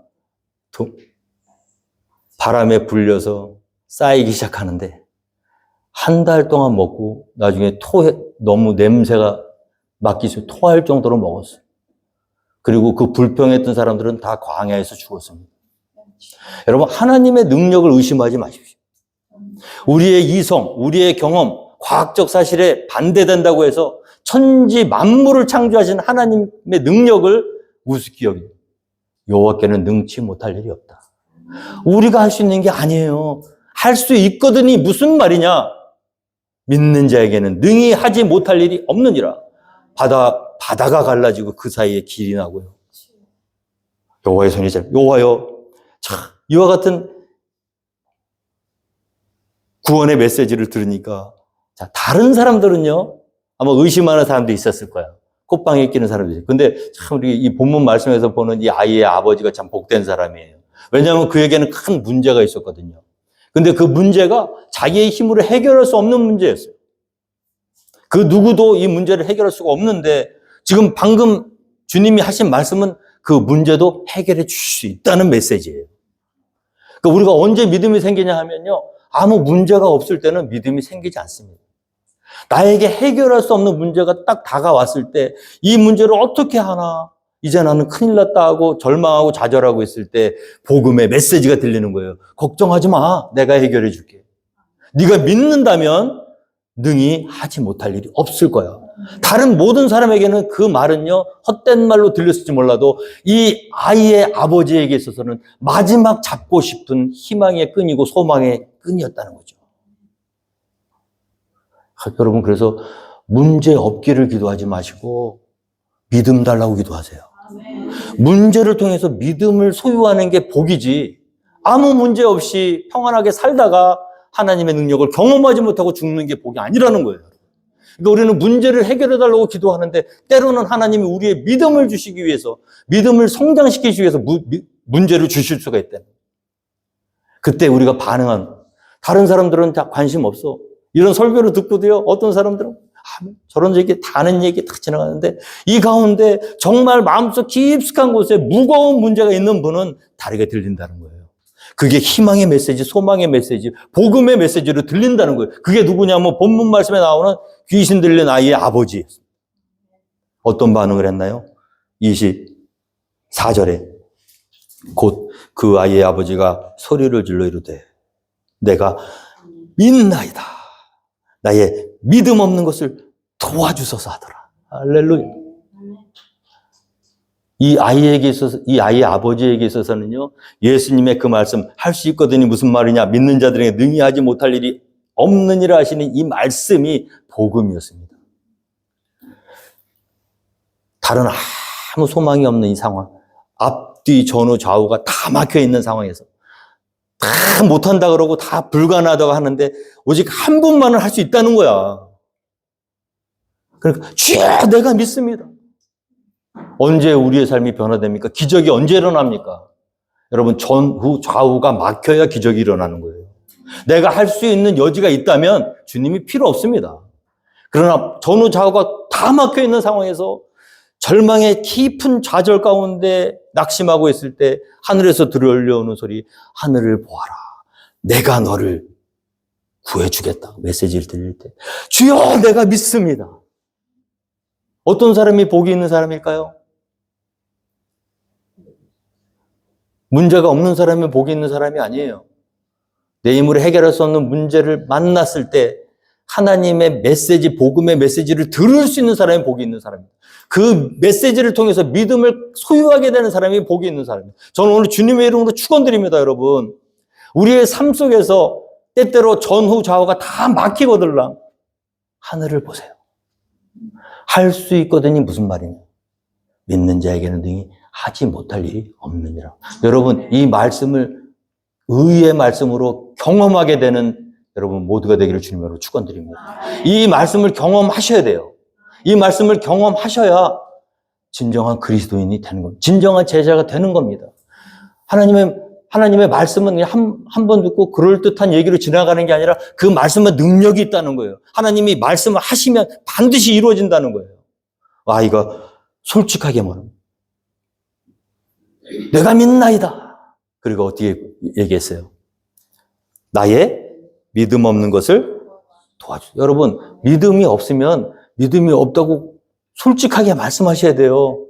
바람에 불려서 쌓이기 시작하는데 한 달 동안 먹고 나중에 너무 냄새가 막기수 토할 정도로 먹었어요. 그리고 그 불평했던 사람들은 다 광야에서 죽었습니다. 여러분, 하나님의 능력을 의심하지 마십시오. 우리의 이성, 우리의 경험, 과학적 사실에 반대된다고 해서 천지 만물을 창조하신 하나님의 능력을 우습게 여기고 여호와께는 능치 못할 일이 없다. 우리가 할 수 있는 게 아니에요. 할 수 있거든이 무슨 말이냐? 믿는 자에게는 능히 하지 못할 일이 없느니라. 바다가 갈라지고 그 사이에 길이 나고요. 여호와의 손이 여호와여. 자, 이와 같은 구원의 메시지를 들으니까 자, 다른 사람들은요, 아마 의심하는 사람도 있었을 거야. 콧방에 끼는 사람들이. 근데 참 우리 이 본문 말씀에서 보는 이 아이의 아버지가 참 복된 사람이에요. 왜냐하면 그에게는 큰 문제가 있었거든요. 근데 그 문제가 자기의 힘으로 해결할 수 없는 문제였어요. 그 누구도 이 문제를 해결할 수가 없는데 지금 방금 주님이 하신 말씀은 그 문제도 해결해 주실 수 있다는 메시지예요. 그러니까 우리가 언제 믿음이 생기냐 하면요, 아무 문제가 없을 때는 믿음이 생기지 않습니다. 나에게 해결할 수 없는 문제가 딱 다가왔을 때 이 문제를 어떻게 하나, 이제 나는 큰일 났다 하고 절망하고 좌절하고 있을 때 복음의 메시지가 들리는 거예요. 걱정하지 마. 내가 해결해 줄게. 네가 믿는다면 능히 하지 못할 일이 없을 거야. 다른 모든 사람에게는 그 말은요, 헛된 말로 들렸을지 몰라도 이 아이의 아버지에게 있어서는 마지막 잡고 싶은 희망의 끈이고 소망의 끈이었다는 거죠. 여러분, 그래서 문제 없기를 기도하지 마시고 믿음 달라고 기도하세요. 문제를 통해서 믿음을 소유하는 게 복이지, 아무 문제 없이 평안하게 살다가 하나님의 능력을 경험하지 못하고 죽는 게 복이 아니라는 거예요. 그러니까 우리는 문제를 해결해달라고 기도하는데 때로는 하나님이 우리의 믿음을 주시기 위해서, 믿음을 성장시키기 위해서 문제를 주실 수가 있다는 거예요. 그때 우리가 반응한, 다른 사람들은 다 관심 없어. 이런 설교를 듣고도요, 어떤 사람들은 저런 얘기, 다 아는 얘기 다 지나가는데 이 가운데 정말 마음속 깊숙한 곳에 무거운 문제가 있는 분은 다르게 들린다는 거예요. 그게 희망의 메시지, 소망의 메시지, 복음의 메시지로 들린다는 거예요. 그게 누구냐면 본문 말씀에 나오는 귀신 들린 아이의 아버지였어요. 어떤 반응을 했나요? 24절에 곧 그 아이의 아버지가 소리를 질러 이르되 내가 믿나이다. 나의 믿음 없는 것을 도와주소서 하더라. 할렐루야. 이 아이에게 있어서, 이 아이의 아버지에게 있어서는요, 예수님의 그 말씀, 할 수 있거든이 무슨 말이냐, 믿는 자들에게 능히 하지 못할 일이 없느니라 하시는 이 말씀이 복음이었습니다. 다른 아무 소망이 없는 이 상황, 앞뒤 전후 좌우가 다 막혀 있는 상황에서 다 못한다 그러고 다 불가능하다고 하는데 오직 한 분만은 할 수 있다는 거야. 그러니까 주여 내가 믿습니다. 언제 우리의 삶이 변화됩니까? 기적이 언제 일어납니까? 여러분, 전후 좌우가 막혀야 기적이 일어나는 거예요. 내가 할 수 있는 여지가 있다면 주님이 필요 없습니다. 그러나 전후 좌우가 다 막혀 있는 상황에서 절망의 깊은 좌절 가운데 낙심하고 있을 때 하늘에서 들려오는 소리, 하늘을 보아라. 내가 너를 구해주겠다. 메시지를 들릴 때 주여 내가 믿습니다. 어떤 사람이 복이 있는 사람일까요? 문제가 없는 사람이 복이 있는 사람이 아니에요. 내 힘으로 해결할 수 없는 문제를 만났을 때 하나님의 메시지, 복음의 메시지를 들을 수 있는 사람이 복이 있는 사람입니다. 그 메시지를 통해서 믿음을 소유하게 되는 사람이 복이 있는 사람입니다. 저는 오늘 주님의 이름으로 축원드립니다, 여러분. 우리의 삶 속에서 때때로 전후 좌우가 다 막히거들랑 하늘을 보세요. 할 수 있거든이 무슨 말이냐? 믿는 자에게는 능히 하지 못할 일이 없느니라. 여러분, 이 말씀을 의의 말씀으로 경험하게 되는 여러분 모두가 되기를 주님으로 축원드립니다. 이 말씀을 경험하셔야 돼요. 이 말씀을 경험하셔야 진정한 그리스도인이 되는 겁니다. 진정한 제자가 되는 겁니다. 하나님의 말씀은 그냥 한 번 듣고 그럴듯한 얘기로 지나가는 게 아니라 그 말씀은 능력이 있다는 거예요. 하나님이 말씀을 하시면 반드시 이루어진다는 거예요. 이거 솔직하게 말합니다. 내가 믿나이다. 그리고 어떻게 얘기했어요? 나의 믿음 없는 것을 도와주. 여러분, 믿음이 없으면 믿음이 없다고 솔직하게 말씀하셔야 돼요.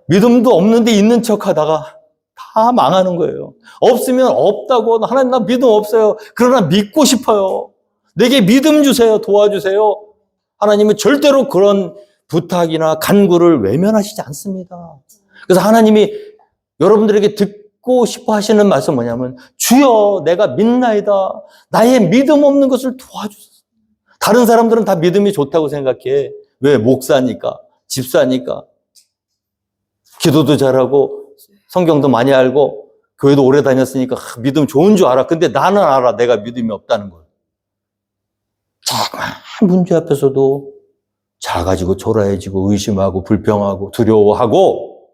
믿음도 없는데 있는 척 하다가 다 망하는 거예요. 없으면 없다고, 하나님 나 믿음 없어요. 그러나 믿고 싶어요. 내게 믿음 주세요. 도와주세요. 하나님은 절대로 그런 부탁이나 간구를 외면하시지 않습니다. 그래서 하나님이 여러분들에게 듣고 싶어 하시는 말씀 뭐냐면, 주여 내가 믿나이다. 나의 믿음 없는 것을 도와주소서. 다른 사람들은 다 믿음이 좋다고 생각해. 왜? 목사니까, 집사니까, 기도도 잘하고 성경도 많이 알고 교회도 오래 다녔으니까 믿음 좋은 줄 알아. 근데 나는 알아. 내가 믿음이 없다는 걸. 작은 문제 앞에서도 작아지고 초라해지고 의심하고 불평하고 두려워하고,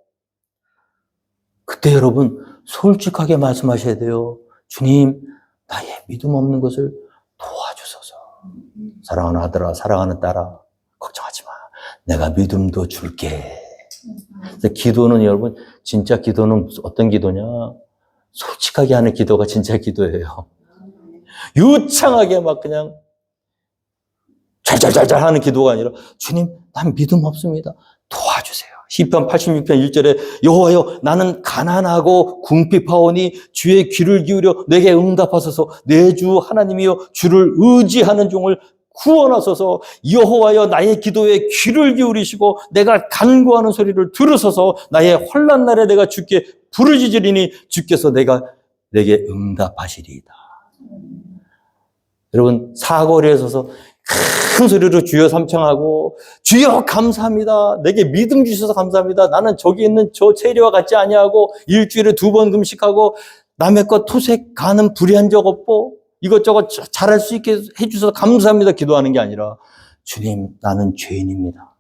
그때 여러분 솔직하게 말씀하셔야 돼요. 주님, 나의 믿음 없는 것을 도와주소서. 사랑하는 아들아, 사랑하는 딸아, 걱정하지 마. 내가 믿음도 줄게. 그래서 기도는 여러분, 진짜 기도는 어떤 기도냐? 솔직하게 하는 기도가 진짜 기도예요. 유창하게 막 그냥 잘잘잘잘 하는 기도가 아니라, 주님, 난 믿음 없습니다. 도와주세요. 시편 86편 1절에 여호와여 나는 가난하고 궁핍하오니 주의 귀를 기울여 내게 응답하소서. 내 주 하나님이여 주를 의지하는 종을 구원하소서. 여호와여 나의 기도에 귀를 기울이시고 내가 간구하는 소리를 들으소서. 나의 환난 날에 내가 주께 부르짖으리니 주께서 내게 응답하시리이다. 여러분 사거리에 서서 큰 소리로 주여 삼창하고, 주여 감사합니다. 내게 믿음 주셔서 감사합니다. 나는 저기 있는 저 체리와 같지 아니하고 일주일에 2번 금식하고 남의 것 토색 가는 불의한 적 없고 이것저것 잘할 수 있게 해주셔서 감사합니다. 기도하는 게 아니라, 주님 나는 죄인입니다.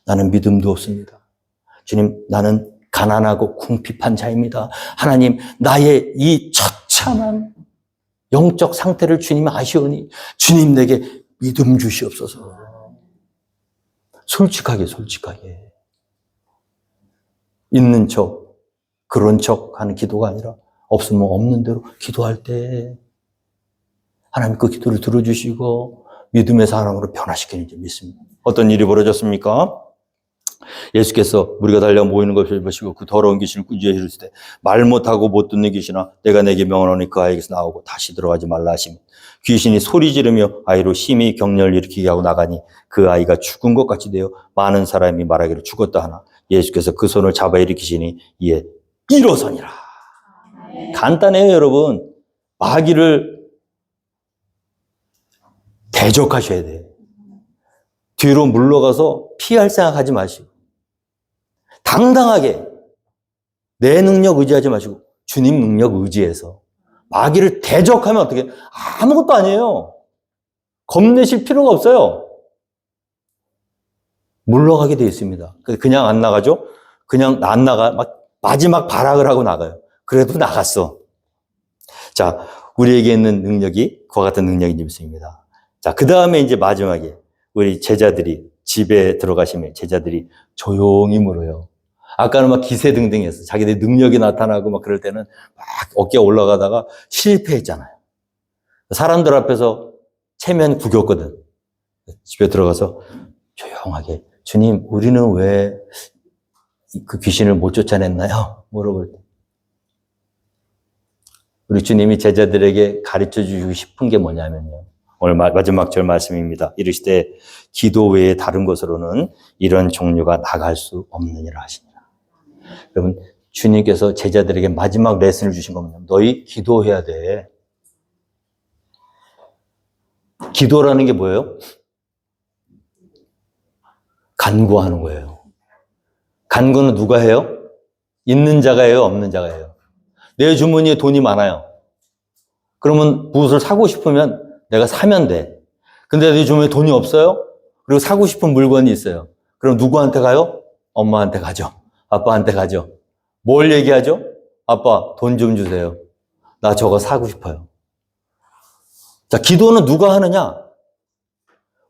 나는 믿음도 없습니다. 주님 나는 가난하고 궁핍한 자입니다. 하나님 나의 이 처참한 영적 상태를 주님 아시오니 주님 내게 믿음 주시옵소서. 솔직하게 있는 척 그런 척 하는 기도가 아니라, 없으면 없는 대로 기도할 때 하나님 그 기도를 들어주시고 믿음의 사람으로 변화시키는 줄 믿습니다. 어떤 일이 벌어졌습니까? 예수께서 무리가 달려 모이는 것을 보시고 그 더러운 귀신을 꾸짖어 이르시되, 말 못하고 못 듣는 귀신아 내가 내게 명하노니 그 아이에게서 나오고 다시 들어가지 말라 하시며, 귀신이 소리 지르며 아이로 심히 격렬을 일으키게 하고 나가니 그 아이가 죽은 것 같이 되어 많은 사람이 말하기를 죽었다 하나, 예수께서 그 손을 잡아 일으키시니 이에 일어서니라. 간단해요 여러분. 마귀를 대적하셔야 돼요. 뒤로 물러가서 피할 생각하지 마시고 당당하게 내 능력 의지하지 마시고 주님 능력 의지해서 마귀를 대적하면 어떻게? 아무것도 아니에요. 겁내실 필요가 없어요. 물러가게 돼 있습니다. 그냥 안 나가죠? 그냥 안 나가. 마지막 발악을 하고 나가요. 그래도 나갔어. 자, 우리에게 있는 능력이 그와 같은 능력인 줄 믿습니다. 자, 그 다음에 이제 마지막에 우리 제자들이 집에 들어가시면 제자들이 조용히 물어요. 아까는 막 기세등등했어. 자기들 능력이 나타나고 막 그럴 때는 막 어깨가 올라가다가 실패했잖아요. 사람들 앞에서 체면 구겼거든. 집에 들어가서 조용하게, 주님, 우리는 왜 그 귀신을 못 쫓아냈나요? 물어볼 때. 우리 주님이 제자들에게 가르쳐 주시고 싶은 게 뭐냐면요. 오늘 마지막 절 말씀입니다. 이르시되 기도 외에 다른 것으로는 이런 종류가 나갈 수 없느니라 하시니라. 여러분, 주님께서 제자들에게 마지막 레슨을 주신 겁니다. 너희 기도해야 돼. 기도라는 게 뭐예요? 간구하는 거예요. 간구는 누가 해요? 있는 자가 해요? 없는 자가 해요? 내 주머니에 돈이 많아요. 그러면 무엇을 사고 싶으면 내가 사면 돼. 근데 내 주머니에 돈이 없어요? 그리고 사고 싶은 물건이 있어요. 그럼 누구한테 가요? 엄마한테 가죠. 아빠한테 가죠. 뭘 얘기하죠? 아빠, 돈 좀 주세요. 나 저거 사고 싶어요. 자, 기도는 누가 하느냐?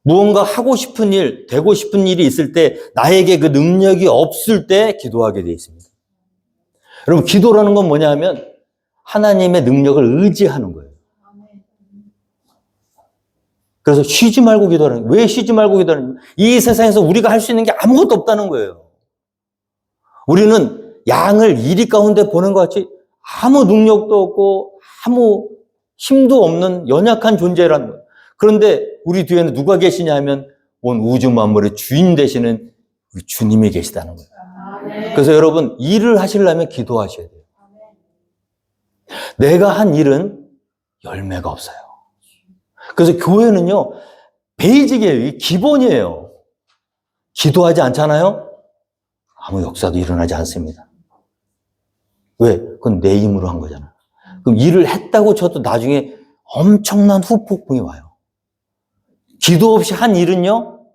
무언가 하고 싶은 일, 되고 싶은 일이 있을 때 나에게 그 능력이 없을 때 기도하게 되어 있습니다. 여러분, 기도라는 건 뭐냐 하면 하나님의 능력을 의지하는 거예요. 그래서 쉬지 말고 기도하는 거예요. 왜 쉬지 말고 기도하는 거예요? 이 세상에서 우리가 할 수 있는 게 아무것도 없다는 거예요. 우리는 양을 이리 가운데 보낸 것 같이 아무 능력도 없고 아무 힘도 없는 연약한 존재라는 거예요. 그런데 우리 뒤에는 누가 계시냐 하면 온 우주 만물의 주인 되시는 주님이 계시다는 거예요. 그래서 여러분, 일을 하시려면 기도하셔야 돼요. 내가 한 일은 열매가 없어요. 그래서 교회는요, 베이직이에요. 기본이에요. 기도하지 않잖아요? 아무 역사도 일어나지 않습니다. 왜? 그건 내 힘으로 한 거잖아. 그럼 일을 했다고 쳐도 나중에 엄청난 후폭풍이 와요. 기도 없이 한 일은요,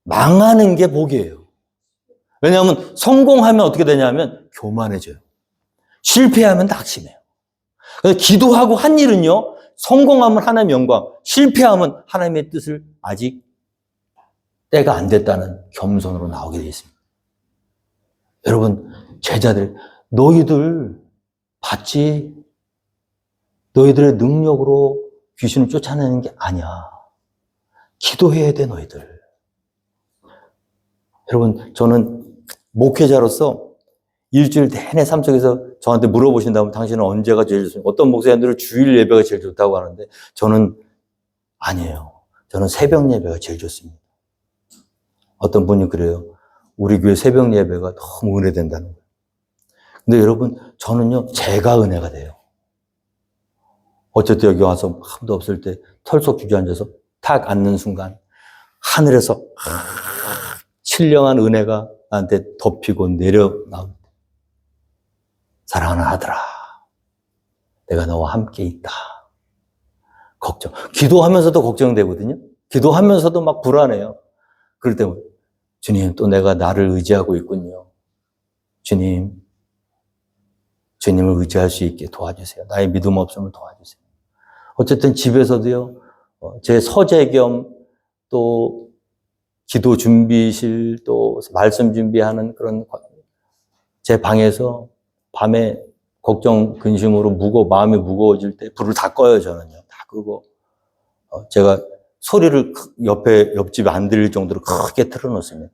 망하는 게 복이에요. 왜냐하면 성공하면 어떻게 되냐면 교만해져요. 실패하면 낙심해요. 그래서 기도하고 한 일은요, 성공하면 하나님의 영광, 실패하면 하나님의 뜻을 아직 때가 안 됐다는 겸손으로 나오게 되어 있습니다. 여러분, 제자들, 너희들 봤지? 너희들의 능력으로 귀신을 쫓아내는 게 아니야. 기도해야 돼, 너희들. 여러분, 저는 목회자로서 일주일 내내 삶 속에서 저한테 물어보신다면 당신은 언제가 제일 좋습니까? 어떤 목사님들은 주일 예배가 제일 좋다고 하는데 저는 아니에요. 저는 새벽 예배가 제일 좋습니다. 어떤 분이 그래요. 우리 교회 새벽 예배가 너무 은혜된다는 거예요. 근데 여러분, 저는요, 제가 은혜가 돼요. 어쨌든 여기 와서 아무도 없을 때 털썩 주저앉아서 탁 앉는 순간 하늘에서 신령한 은혜가 나한테 덮이고 내려 나옵니다. 사랑하는 아들아, 내가 너와 함께 있다. 걱정. 기도하면서도 걱정되거든요. 기도하면서도 막 불안해요. 그럴 때 주님, 또 내가 나를 의지하고 있군요. 주님, 주님을 의지할 수 있게 도와주세요. 나의 믿음 없음을 도와주세요. 어쨌든 집에서도요, 제 서재 겸 또 기도 준비실 또 말씀 준비하는 그런 제 방에서 밤에 걱정, 근심으로 마음이 무거워질 때 불을 다 꺼요, 저는요. 다 끄고. 제가 소리를 옆집에 안 들릴 정도로 크게 틀어놓습니다.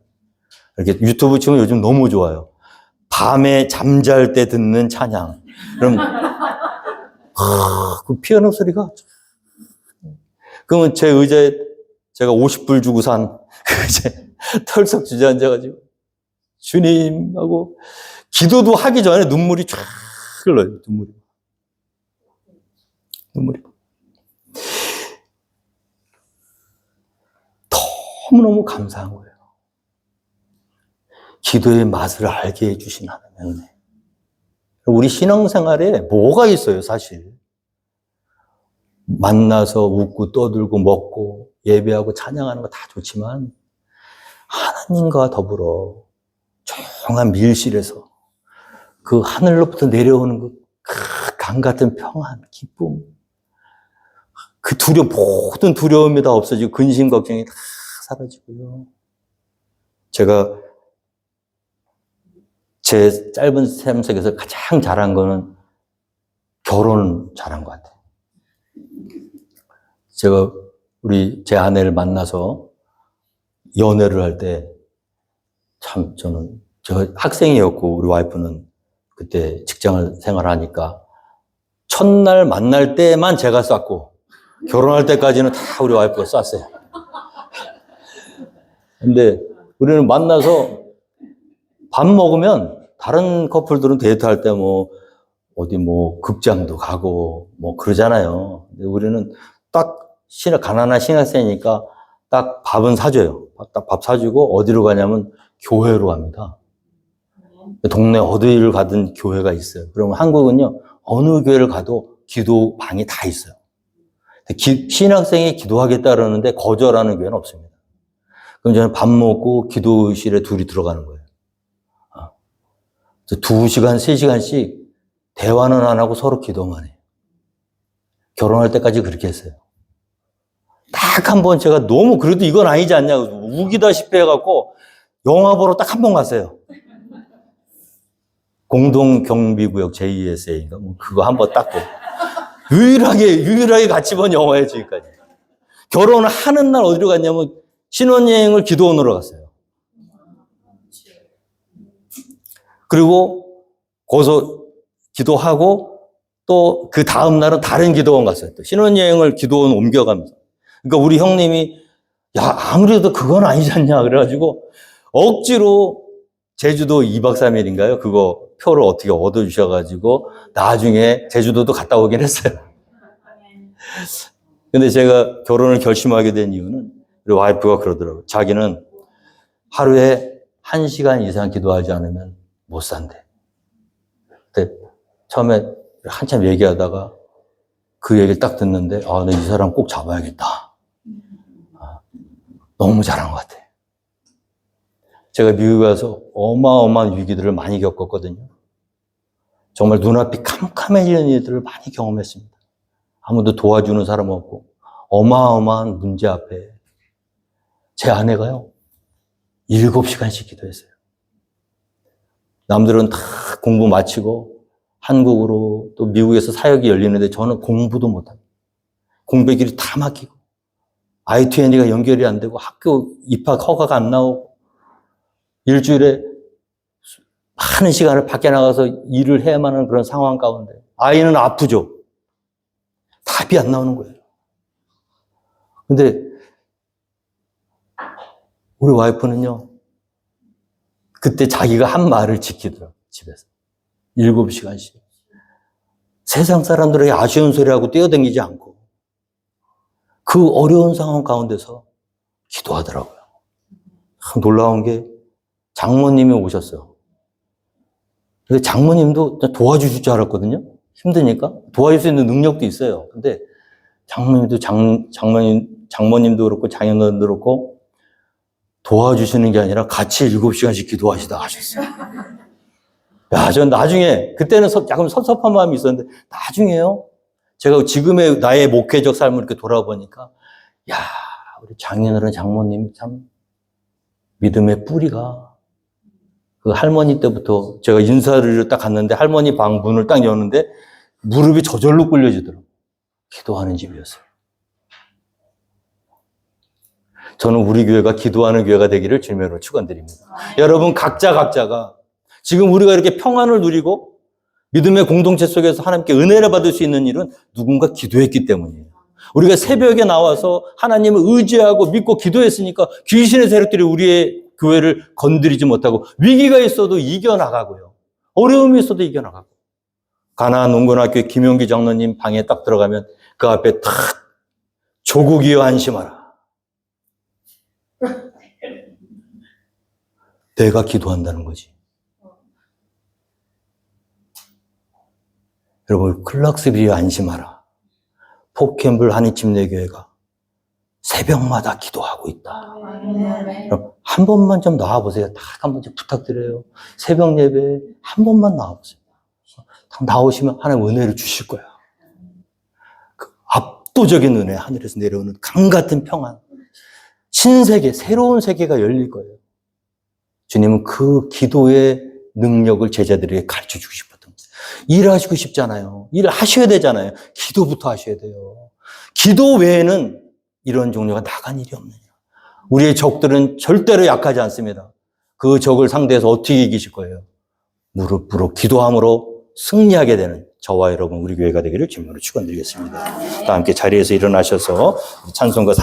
이렇게 유튜브 치면 요즘 너무 좋아요. 밤에 잠잘 때 듣는 찬양. 그럼, 그 피아노 소리가. 그러면 제 의자에 제가 50불 주고 산, 이제 털썩 주저앉아가지고, 주님 하고, 기도도 하기 전에 눈물이 쫙 흘러요, 눈물이. 너무너무 감사한 거예요. 기도의 맛을 알게 해주신 하나님의 은혜. 우리 신앙생활에 뭐가 있어요, 사실. 만나서 웃고 떠들고 먹고 예배하고 찬양하는 거 다 좋지만 하나님과 더불어 조용한 밀실에서 그 하늘로부터 내려오는 그 강 같은 평안, 기쁨, 그 모든 두려움이 다 없어지고 근심, 걱정이 다 사라지고요. 제가 제 짧은 삶 속에서 가장 잘한 거는 결혼 잘한 것 같아요. 제가 제 아내를 만나서 연애를 할 때 참 제가 학생이었고 우리 와이프는 그때 직장을 생활하니까 첫날 만날 때만 제가 쐈고 결혼할 때까지는 다 우리 와이프가 쐈어요. 근데 우리는 만나서 밥 먹으면 다른 커플들은 데이트할 때 어디 극장도 가고 그러잖아요. 근데 우리는 딱 가난한 신학생이니까 딱 밥은 사줘요. 딱 밥 사주고 어디로 가냐면 교회로 갑니다. 동네 어디를 가든 교회가 있어요. 그러면 한국은요, 어느 교회를 가도 기도방이 다 있어요. 신학생이 기도하겠다 그러는데 거절하는 교회는 없습니다. 그럼 저는 밥 먹고 기도실에 둘이 들어가는 거예요. 2시간, 3시간씩 대화는 안 하고 서로 기도만 해요. 결혼할 때까지 그렇게 했어요. 딱 한 번 제가 너무 그래도 이건 아니지 않냐 우기다시피 해갖고 영화 보러 딱 한 번 갔어요. 공동경비구역 JSA인가 그거 한 번 딱 보고 유일하게 같이 본 영화예요 지금까지. 결혼을 하는 날 어디로 갔냐면 신혼여행을 기도원으로 갔어요. 그리고 거기서 기도하고 또 그 다음 날은 다른 기도원 갔어요. 또 신혼여행을 기도원 옮겨가면서. 그러니까 우리 형님이 야, 아무래도 그건 아니지 않냐 그래가지고 억지로 제주도 2박 3일인가요? 그거 표를 어떻게 얻어주셔가지고 나중에 제주도도 갔다 오긴 했어요. 근데 제가 결혼을 결심하게 된 이유는 우리 와이프가 그러더라고요. 자기는 하루에 1시간 이상 기도하지 않으면 못 산대. 근데 처음에 한참 얘기하다가 그 얘기를 딱 듣는데 아, 나 이 사람 꼭 잡아야겠다. 너무 잘한 것 같아. 제가 미국에 가서 어마어마한 위기들을 많이 겪었거든요. 정말 눈앞이 캄캄해지는 일들을 많이 경험했습니다. 아무도 도와주는 사람 없고 어마어마한 문제 앞에 제 아내가요 7시간씩 기도했어요. 남들은 다 공부 마치고 한국으로 또 미국에서 사역이 열리는데 저는 공부도 못합니다. 공부의 길이 다 막히고 I-20가 연결이 안 되고 학교 입학 허가가 안 나오고 일주일에 많은 시간을 밖에 나가서 일을 해야만 하는 그런 상황 가운데 아이는 아프죠. 답이 안 나오는 거예요. 근데 우리 와이프는요, 그때 자기가 한 말을 지키더라고요, 집에서. 7시간씩. 세상 사람들에게 아쉬운 소리하고 뛰어다니지 않고 그 어려운 상황 가운데서 기도하더라고요. 참 놀라운 게 장모님이 오셨어요. 근데 장모님도 도와주실 줄 알았거든요. 힘드니까. 도와줄 수 있는 능력도 있어요. 근데 장모님도 장모님도 그렇고 장인어른도 그렇고 도와주시는 게 아니라 같이 7시간씩 기도하시다 하셨어요. 야, 전 나중에, 그때는 약간 섭섭한 마음이 있었는데, 나중에요. 제가 지금의 나의 목회적 삶을 이렇게 돌아보니까, 야, 우리 장인어른 장모님 참 믿음의 뿌리가 그 할머니 때부터 제가 인사를 딱 갔는데 할머니 방 문을 딱 여는데 무릎이 저절로 꿇려지더라고요. 기도하는 집이었어요. 저는 우리 교회가 기도하는 교회가 되기를 주님으로 축원드립니다. 여러분 각자가 지금 우리가 이렇게 평안을 누리고 믿음의 공동체 속에서 하나님께 은혜를 받을 수 있는 일은 누군가 기도했기 때문이에요. 우리가 새벽에 나와서 하나님을 의지하고 믿고 기도했으니까 귀신의 세력들이 우리의 교회를 건드리지 못하고 위기가 있어도 이겨나가고요. 어려움이 있어도 이겨나가고. 가나안 농건학교 김용기 장로님 방에 딱 들어가면 그 앞에 탁 조국이여 안심하라. 내가 기도한다는 거지. 여러분, 클락스비에 안심하라. 포캠블 한인침례교회가 새벽마다 기도하고 있다. 그럼 한 번만 좀 나와보세요. 딱 한 번 좀 부탁드려요. 새벽 예배에 한 번만 나와보세요. 딱 나오시면 하나님 은혜를 주실 거야. 그 압도적인 은혜, 하늘에서 내려오는 강 같은 평안. 신세계, 새로운 세계가 열릴 거예요. 주님은 그 기도의 능력을 제자들에게 가르쳐 주고 싶었던 거예요. 일하시고 싶잖아요. 일을 하셔야 되잖아요. 기도부터 하셔야 돼요. 기도 외에는 이런 종류가 나간 일이 없느냐. 우리의 적들은 절대로 약하지 않습니다. 그 적을 상대해서 어떻게 이기실 거예요? 무릎으로 기도함으로 승리하게 되는 저와 여러분 우리 교회가 되기를 주님으로 축원드리겠습니다. 다 함께 자리에서 일어나셔서 찬송가